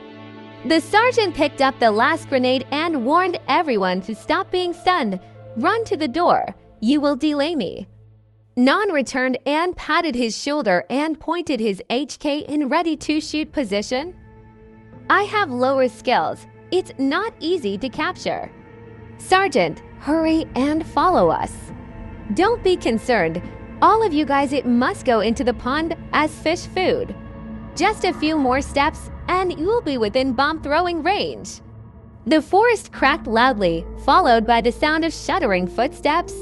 The sergeant picked up the last grenade and warned everyone to stop being stunned. Run to the door. You will delay me. Non returned and patted his shoulder and pointed his HK in ready-to-shoot position. I have lower skills. It's not easy to capture. Sergeant, hurry and follow us. Don't be concerned. All of you guys, it must go into the pond as fish food. Just a few more steps and you will be within bomb-throwing range. The forest cracked loudly, followed by the sound of shuddering footsteps.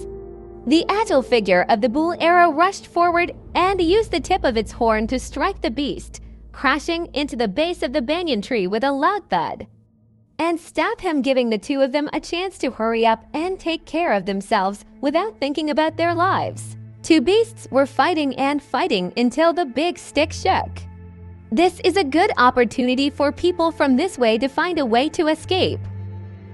The agile figure of the bull arrow rushed forward and used the tip of its horn to strike the beast, crashing into the base of the banyan tree with a loud thud, and stab him, giving the two of them a chance to hurry up and take care of themselves without thinking about their lives. Two beasts were fighting and fighting until the big stick shook. This is a good opportunity for people from this way to find a way to escape.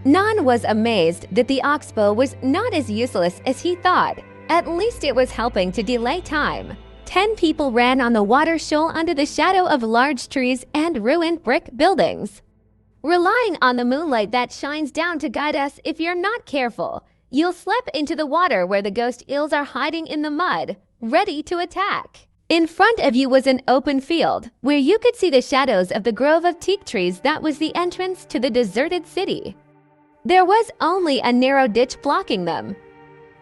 Nan was amazed that the oxbow was not as useless as he thought. At least it was helping to delay time. 10 people ran on the water shoal under the shadow of large trees and ruined brick buildings. Relying on the moonlight that shines down to guide us, if you're not careful, you'll slip into the water where the ghost eels are hiding in the mud, ready to attack. In front of you was an open field where you could see the shadows of the grove of teak trees that was the entrance to the deserted city. There was only a narrow ditch blocking them.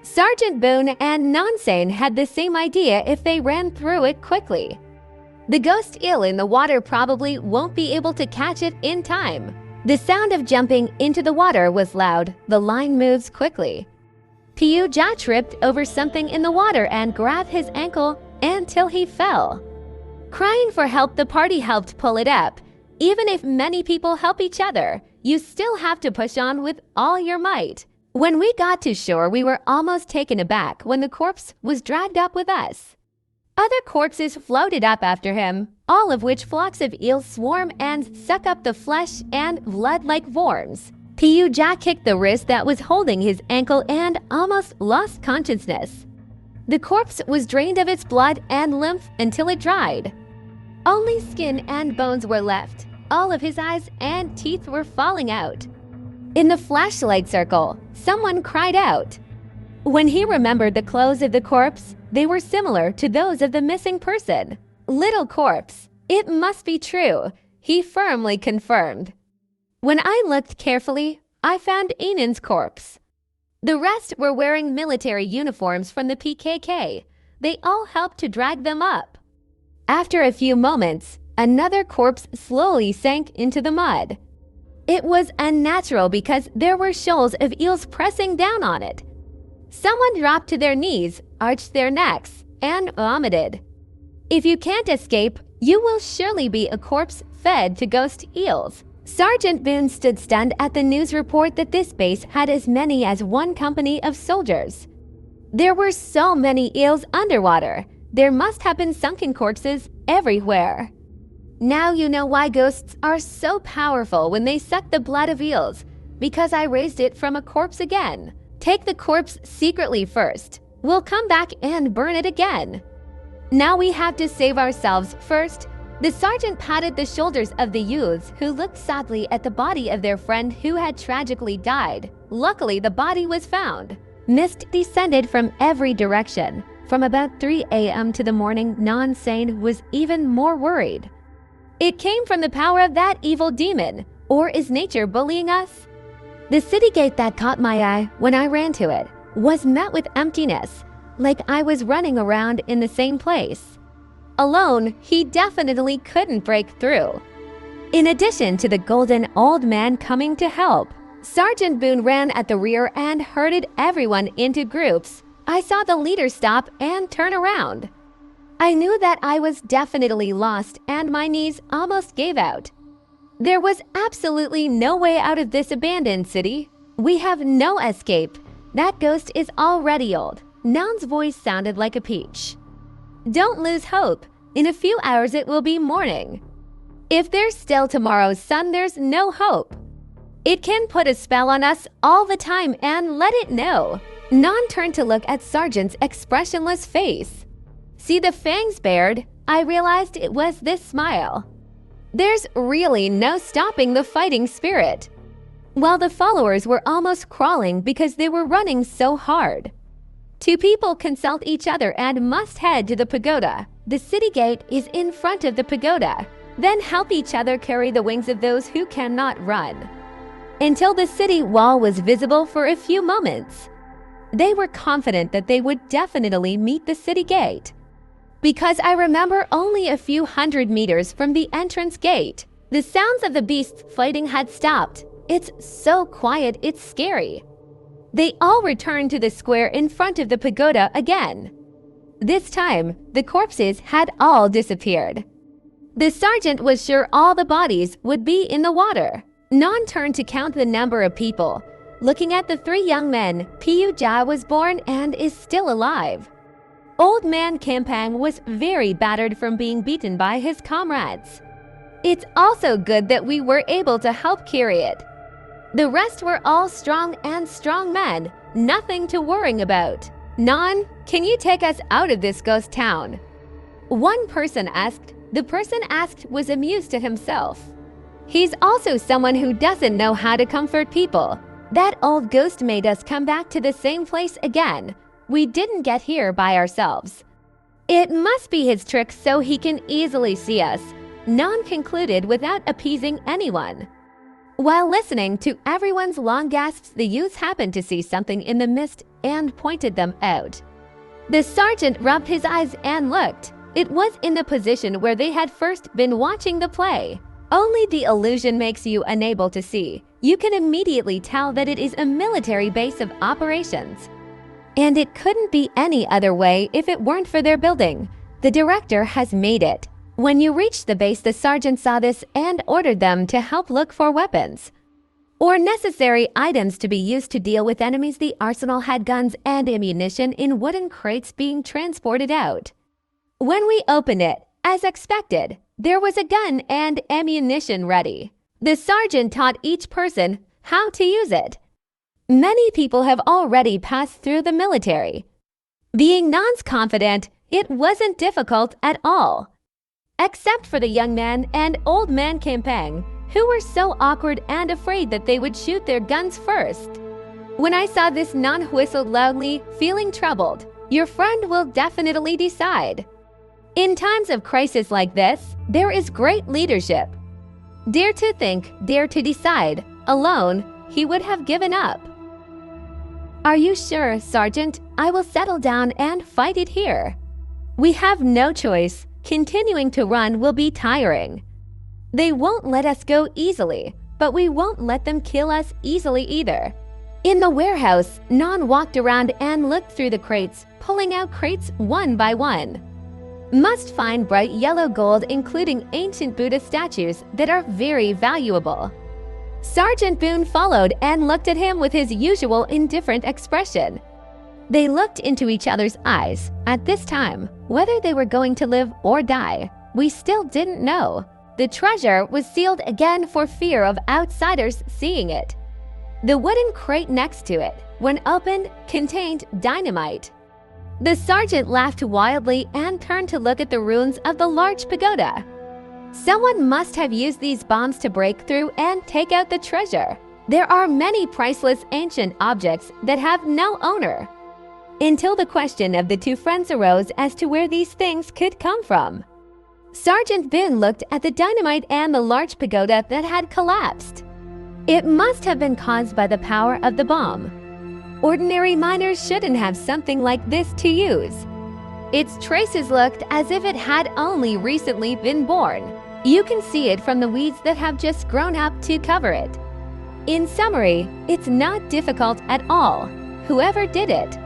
Sergeant Boone and Nansane had the same idea if they ran through it quickly. The ghost eel in the water probably won't be able to catch it in time. The sound of jumping into the water was loud. The line moves quickly. Piu Ja tripped over something in the water and grabbed his ankle until he fell. Crying for help, the party helped pull it up. Even if many people help each other, you still have to push on with all your might. When we got to shore, we were almost taken aback when the corpse was dragged up with us. Other corpses floated up after him, all of which flocks of eels swarm and suck up the flesh and blood like worms. Piu Ja kicked the wrist that was holding his ankle and almost lost consciousness. The corpse was drained of its blood and lymph until it dried. Only skin and bones were left. All of his eyes and teeth were falling out. In the flashlight circle, someone cried out. When he remembered the clothes of the corpse, they were similar to those of the missing person. Little corpse, it must be true, he firmly confirmed. When I looked carefully, I found Enan's corpse. The rest were wearing military uniforms from the PKK. They all helped to drag them up. After a few moments, another corpse slowly sank into the mud. It was unnatural because there were shoals of eels pressing down on it. Someone dropped to their knees, arched their necks, and vomited. If you can't escape, you will surely be a corpse fed to ghost eels. Sergeant Boone stood stunned at the news report that this base had as many as one company of soldiers. There were so many eels underwater. There must have been sunken corpses everywhere. Now you know why ghosts are so powerful when they suck the blood of eels, because I raised it from a corpse again. Take the corpse secretly first. We'll come back and burn it again. Now we have to save ourselves first. The sergeant patted the shoulders of the youths who looked sadly at the body of their friend who had tragically died. Luckily, the body was found. Mist descended from every direction. From about 3 a.m. to the morning, Nansane was even more worried. It came from the power of that evil demon, or is nature bullying us? The city gate that caught my eye when I ran to it was met with emptiness, like I was running around in the same place. Alone, he definitely couldn't break through. In addition to the golden old man coming to help, Sergeant Boone ran at the rear and herded everyone into groups. I saw the leader stop and turn around. I knew that I was definitely lost and my knees almost gave out. There was absolutely no way out of this abandoned city. We have no escape. That ghost is already old. Nan's voice sounded like a peach. Don't lose hope. In a few hours it will be morning. If there's still tomorrow's sun, there's no hope. It can put a spell on us all the time and let it know. Nan turned to look at Sergeant's expressionless face. See the fangs bared? I realized it was this smile. There's really no stopping the fighting spirit. While the followers were almost crawling because they were running so hard. Two people consult each other and must head to the pagoda. The city gate is in front of the pagoda. Then help each other carry the wings of those who cannot run. Until the city wall was visible for a few moments. They were confident that they would definitely meet the city gate. Because I remember only a few hundred meters from the entrance gate, the sounds of the beasts fighting had stopped. It's so quiet, it's scary. They all returned to the square in front of the pagoda again. This time, the corpses had all disappeared. The sergeant was sure all the bodies would be in the water. Nan turned to count the number of people. Looking at the 3 young men, Piu Ja was born and is still alive. Old man Kampang was very battered from being beaten by his comrades. It's also good that we were able to help carry it. The rest were all strong men, nothing to worry about. "Non, can you take us out of this ghost town?" one person asked. The person asked was amused at himself. He's also someone who doesn't know how to comfort people. That old ghost made us come back to the same place again. We didn't get here by ourselves. It must be his trick so he can easily see us, Non concluded without appeasing anyone. While listening to everyone's long gasps, the youths happened to see something in the mist and pointed them out. The sergeant rubbed his eyes and looked. It was in the position where they had first been watching the play. Only the illusion makes you unable to see. You can immediately tell that it is a military base of operations. And it couldn't be any other way if it weren't for their building. The director has made it. When you reached the base, the sergeant saw this and ordered them to help look for weapons or necessary items to be used to deal with enemies. The arsenal had guns and ammunition in wooden crates being transported out. When we opened it, as expected, there was a gun and ammunition ready. The sergeant taught each person how to use it. Many people have already passed through the military. Being non-confident, it wasn't difficult at all, except for the young man and old man Campang, who were so awkward and afraid that they would shoot their guns first. When I saw this, Non whistled loudly, feeling troubled. Your friend will definitely decide. In times of crisis like this, there is great leadership. Dare to think, dare to decide. Alone, he would have given up. Are you sure, Sergeant? I will settle down and fight it here. We have no choice. Continuing to run will be tiring. They won't let us go easily, but we won't let them kill us easily either. In the warehouse, Non walked around and looked through the crates, pulling out crates one by one. Must find bright yellow gold, including ancient Buddha statues that are very valuable. Sergeant Boone followed and looked at him with his usual indifferent expression. They looked into each other's eyes. At this time, whether they were going to live or die, we still didn't know. The treasure was sealed again for fear of outsiders seeing it. The wooden crate next to it, when opened, contained dynamite. The sergeant laughed wildly and turned to look at the ruins of the large pagoda. Someone must have used these bombs to break through and take out the treasure. There are many priceless ancient objects that have no owner. Until the question of the two friends arose as to where these things could come from. Sergeant Bin looked at the dynamite and the large pagoda that had collapsed. It must have been caused by the power of the bomb. Ordinary miners shouldn't have something like this to use. Its traces looked as if it had only recently been born. You can see it from the weeds that have just grown up to cover it. In summary, it's not difficult at all, whoever did it.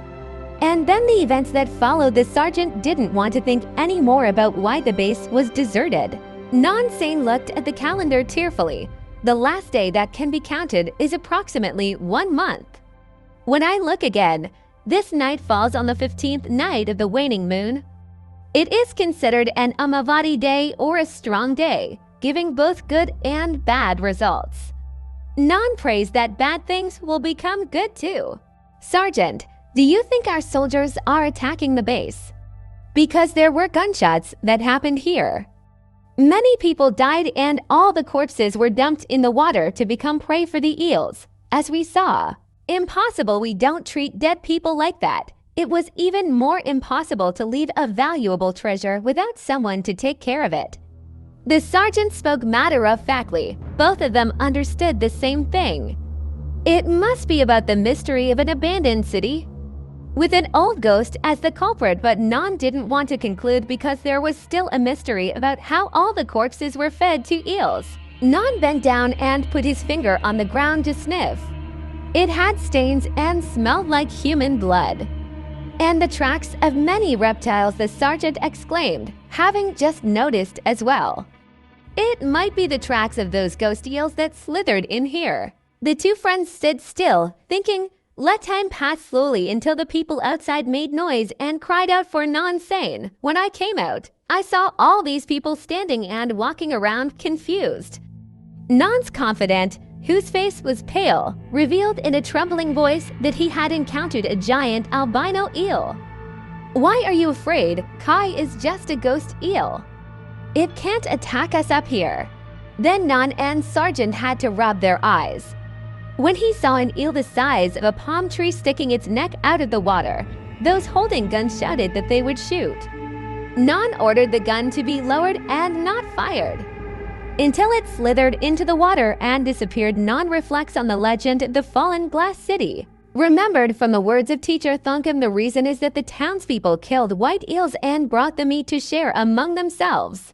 And then the events that followed. The sergeant didn't want to think any more about why the base was deserted. Non-sane looked at the calendar tearfully. The last day that can be counted is approximately 1 month. When I look again, this night falls on the 15th night of the waning moon. It is considered an Amavati day or a strong day, giving both good and bad results. Non prays that bad things will become good too. Sergeant, do you think our soldiers are attacking the base? Because there were gunshots that happened here. Many people died and all the corpses were dumped in the water to become prey for the eels, as we saw. Impossible we don't treat dead people like that. It was even more impossible to leave a valuable treasure without someone to take care of it. The sergeant spoke matter-of-factly. Both of them understood the same thing. It must be about the mystery of an abandoned city with an old ghost as the culprit, but Non didn't want to conclude because there was still a mystery about how all the corpses were fed to eels. Non bent down and put his finger on the ground to sniff. It had stains and smelled like human blood. And the tracks of many reptiles, the sergeant exclaimed, having just noticed as well. It might be the tracks of those ghost eels that slithered in here. The two friends stood still, thinking. Let time pass slowly until the people outside made noise and cried out for non-sane. When I came out, I saw all these people standing and walking around confused. Non's confident. whose face was pale, revealed in a trembling voice that he had encountered a giant albino eel. "Why are you afraid? Kai is just a ghost eel. It can't attack us up here." Then Nan and Sergeant had to rub their eyes. When he saw an eel the size of a palm tree sticking its neck out of the water, those holding guns shouted that they would shoot. Nan ordered the gun to be lowered and not fired. Until it slithered into the water and disappeared. Nan reflects on the legend of the fallen glass city. Remembered from the words of teacher Thunkum, the reason is that the townspeople killed white eels and brought the meat to share among themselves.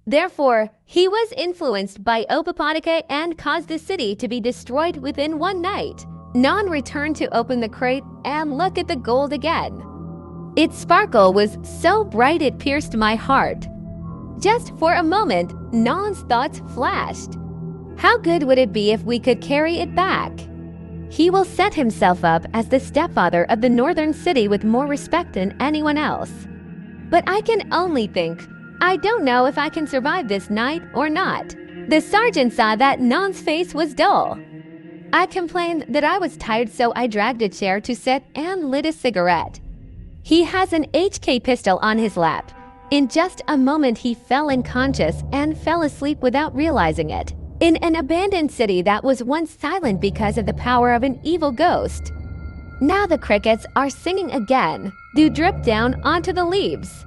Therefore, he was influenced by Opapadaka and caused the city to be destroyed within one night. Nan returned to open the crate and look at the gold again. Its sparkle was so bright it pierced my heart. Just for a moment, Nan's thoughts flashed. How good would it be if we could carry it back? He will set himself up as the stepfather of the northern city with more respect than anyone else. But I can only think, I don't know if I can survive this night or not. The sergeant saw that Nan's face was dull. I complained that I was tired, so I dragged a chair to sit and lit a cigarette. He has an HK pistol on his lap. In just a moment he fell unconscious and fell asleep without realizing it, in an abandoned city that was once silent because of the power of an evil ghost. Now the crickets are singing again. Dew dripped down onto the leaves.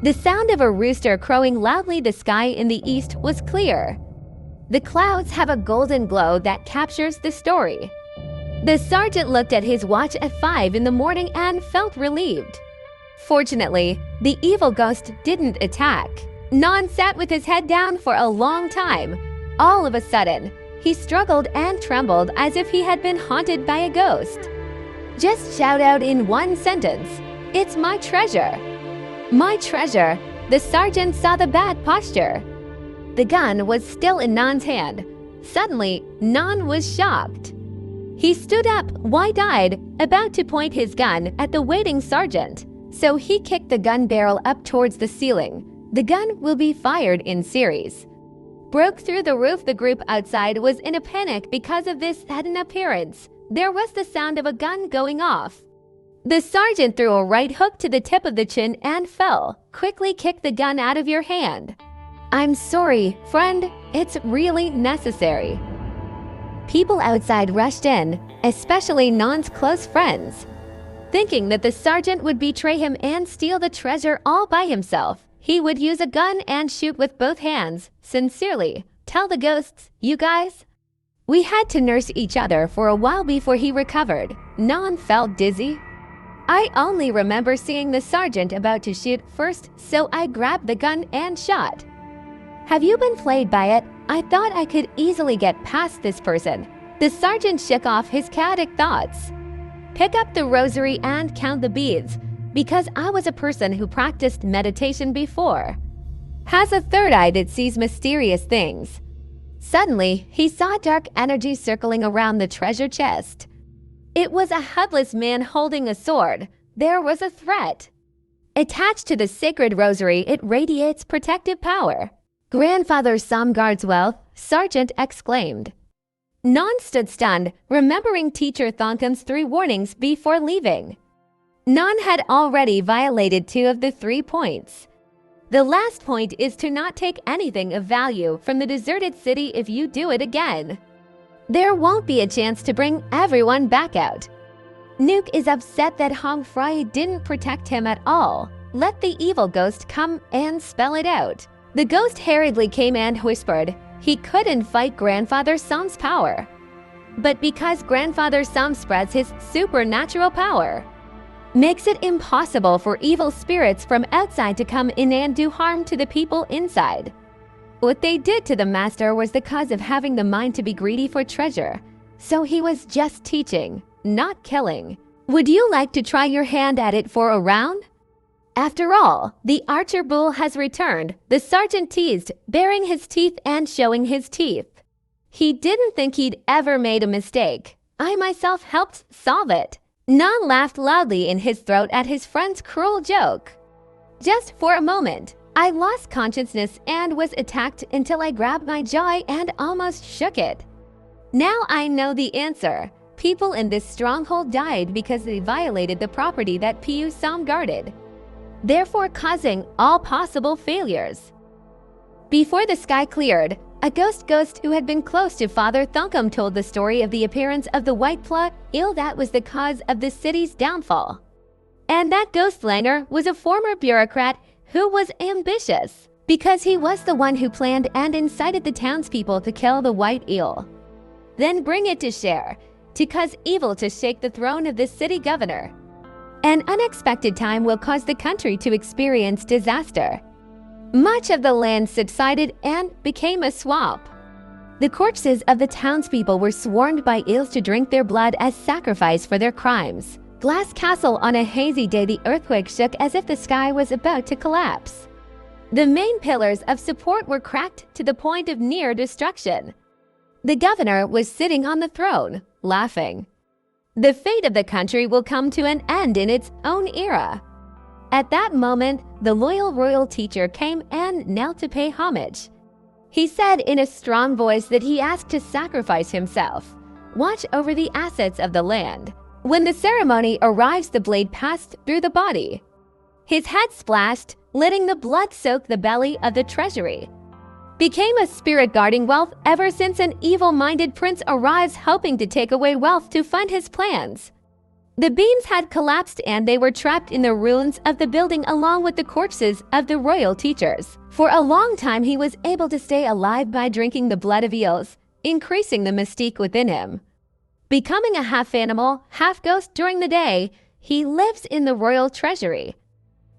The sound of a rooster crowing loudly. The sky in the east was clear. The clouds have a golden glow that captures the story. The sergeant looked at his watch at 5 in the morning and felt relieved. Fortunately, the evil ghost didn't attack. Nan sat with his head down for a long time. All of a sudden, he struggled and trembled as if he had been haunted by a ghost. Just shout out in one sentence, "It's my treasure." My treasure. The sergeant saw the bad posture. The gun was still in Nan's hand. Suddenly, Nan was shocked. He stood up, wide-eyed, about to point his gun at the waiting sergeant. So he kicked the gun barrel up towards the ceiling. The gun will be fired in series. Broke through the roof. The group outside was in a panic because of this sudden appearance. There was the sound of a gun going off. The sergeant threw a right hook to the tip of the chin and fell. Quickly kick the gun out of your hand. "I'm sorry, friend. It's really necessary." People outside rushed in, especially Nan's close friends. Thinking that the sergeant would betray him and steal the treasure all by himself, he would use a gun and shoot with both hands. Sincerely, tell the ghosts, you guys. We had to nurse each other for a while before he recovered. Nan felt dizzy. I only remember seeing the sergeant about to shoot first, so I grabbed the gun and shot. Have you been played by it? I thought I could easily get past this person. The sergeant shook off his chaotic thoughts. Pick up the rosary and count the beads, because I was a person who practiced meditation before. Has a third eye that sees mysterious things. Suddenly, he saw dark energy circling around the treasure chest. It was a headless man holding a sword. There was a threat. Attached to the sacred rosary, it radiates protective power. Grandfather Samgard's wealth, Sergeant exclaimed. Nan stood stunned, remembering teacher Thonkum's 3 warnings before leaving. Nan had already violated 2 of the 3 points. The last point is to not take anything of value from the deserted city. If you do it again, there won't be a chance to bring everyone back out. Nuke is upset that Hong Fry didn't protect him at all. Let the evil ghost come and spell it out. The ghost hurriedly came and whispered he couldn't fight Grandfather Sam's power. But because Grandfather Sam spreads his supernatural power, makes it impossible for evil spirits from outside to come in and do harm to the people inside. What they did to the master was the cause of having the mind to be greedy for treasure. So he was just teaching, not killing. Would you like to try your hand at it for a round? After all, the archer bull has returned, the sergeant teased, baring his teeth and showing his teeth. He didn't think he'd ever made a mistake. I myself helped solve it. Nan laughed loudly in his throat at his friend's cruel joke. Just for a moment, I lost consciousness and was attacked until I grabbed my jaw and almost shook it. Now I know the answer. People in this stronghold died because they violated the property that Piyu Sam guarded, therefore causing all possible failures. Before the sky cleared, a ghost who had been close to Father Thunkum told the story of the appearance of the white pla eel that was the cause of the city's downfall. And that ghost langer was a former bureaucrat who was ambitious, because he was the one who planned and incited the townspeople to kill the white eel, then bring it to Share, to cause evil to shake the throne of the city governor. An unexpected time will cause the country to experience disaster. Much of the land subsided and became a swamp. The corpses of the townspeople were swarmed by eels to drink their blood as sacrifice for their crimes. Glass Castle, on a hazy day, the earthquake shook as if the sky was about to collapse. The main pillars of support were cracked to the point of near destruction. The governor was sitting on the throne, laughing. The fate of the country will come to an end in its own era. At that moment, the loyal royal teacher came and knelt to pay homage. He said in a strong voice that he asked to sacrifice himself, watch over the assets of the land. When the ceremony arrives, the blade passed through the body. His head splashed, letting the blood soak the belly of the treasury. Became a spirit guarding wealth ever since an evil-minded prince arrives hoping to take away wealth to fund his plans. The beams had collapsed and they were trapped in the ruins of the building along with the corpses of the royal teachers. For a long time he was able to stay alive by drinking the blood of eels, increasing the mystique within him. Becoming a half-animal, half-ghost during the day, he lives in the royal treasury.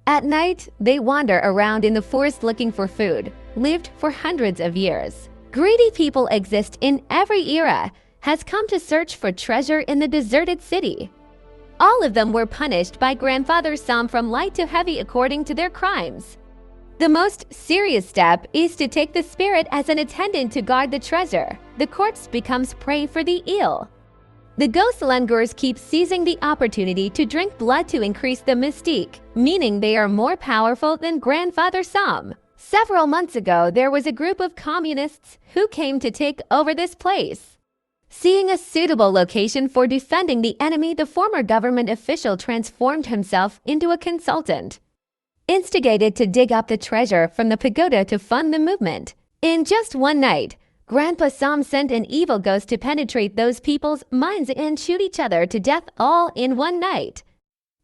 At night, they wander around in the forest looking for food, lived for hundreds of years. Greedy people exist in every era, has come to search for treasure in the deserted city. All of them were punished by Grandfather Sam from light to heavy according to their crimes. The most serious step is to take the spirit as an attendant to guard the treasure. The corpse becomes prey for the eel. The ghost langurs keep seizing the opportunity to drink blood to increase the mystique, meaning they are more powerful than Grandfather Sam. Several months ago, there was a group of communists who came to take over this place. Seeing a suitable location for defending the enemy, the former government official transformed himself into a consultant, instigated to dig up the treasure from the pagoda to fund the movement. In just one night, Grandpa Sam sent an evil ghost to penetrate those people's minds and shoot each other to death all in one night.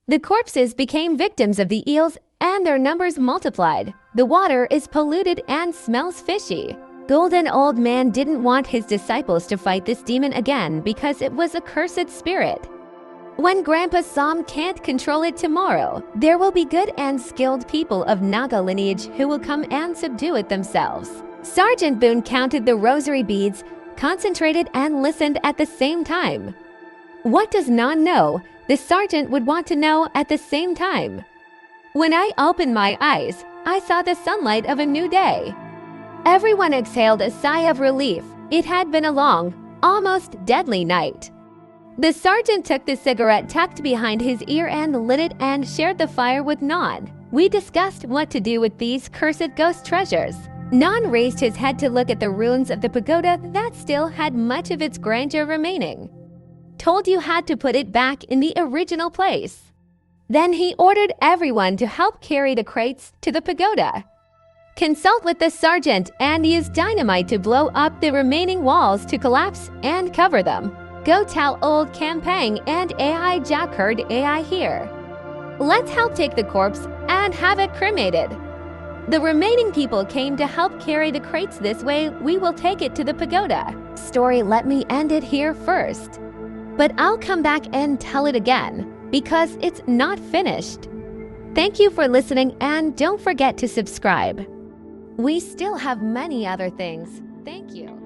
The corpses became victims of the eels and their numbers multiplied. The water is polluted and smells fishy. Golden Old Man didn't want his disciples to fight this demon again because it was a cursed spirit. When Grandpa Sam can't control it tomorrow, there will be good and skilled people of Naga lineage who will come and subdue it themselves. Sergeant Boone counted the rosary beads, concentrated and listened at the same time. What does none know, the sergeant would want to know at the same time. When I opened my eyes, I saw the sunlight of a new day. Everyone exhaled a sigh of relief. It had been a long, almost deadly night. The sergeant took the cigarette tucked behind his ear and lit it and shared the fire with Non. We discussed what to do with these cursed ghost treasures. Non raised his head to look at the ruins of the pagoda that still had much of its grandeur remaining. Told you had to put it back in the original place. Then he ordered everyone to help carry the crates to the pagoda. Consult with the sergeant and use dynamite to blow up the remaining walls to collapse and cover them. Go tell old Campang and AI Jack heard AI here. Let's help take the corpse and have it cremated. The remaining people came to help carry the crates. This way we will take it to the pagoda. Story, let me end it here first. But I'll come back and tell it again because it's not finished. Thank you for listening and don't forget to subscribe. We still have many other things. Thank you.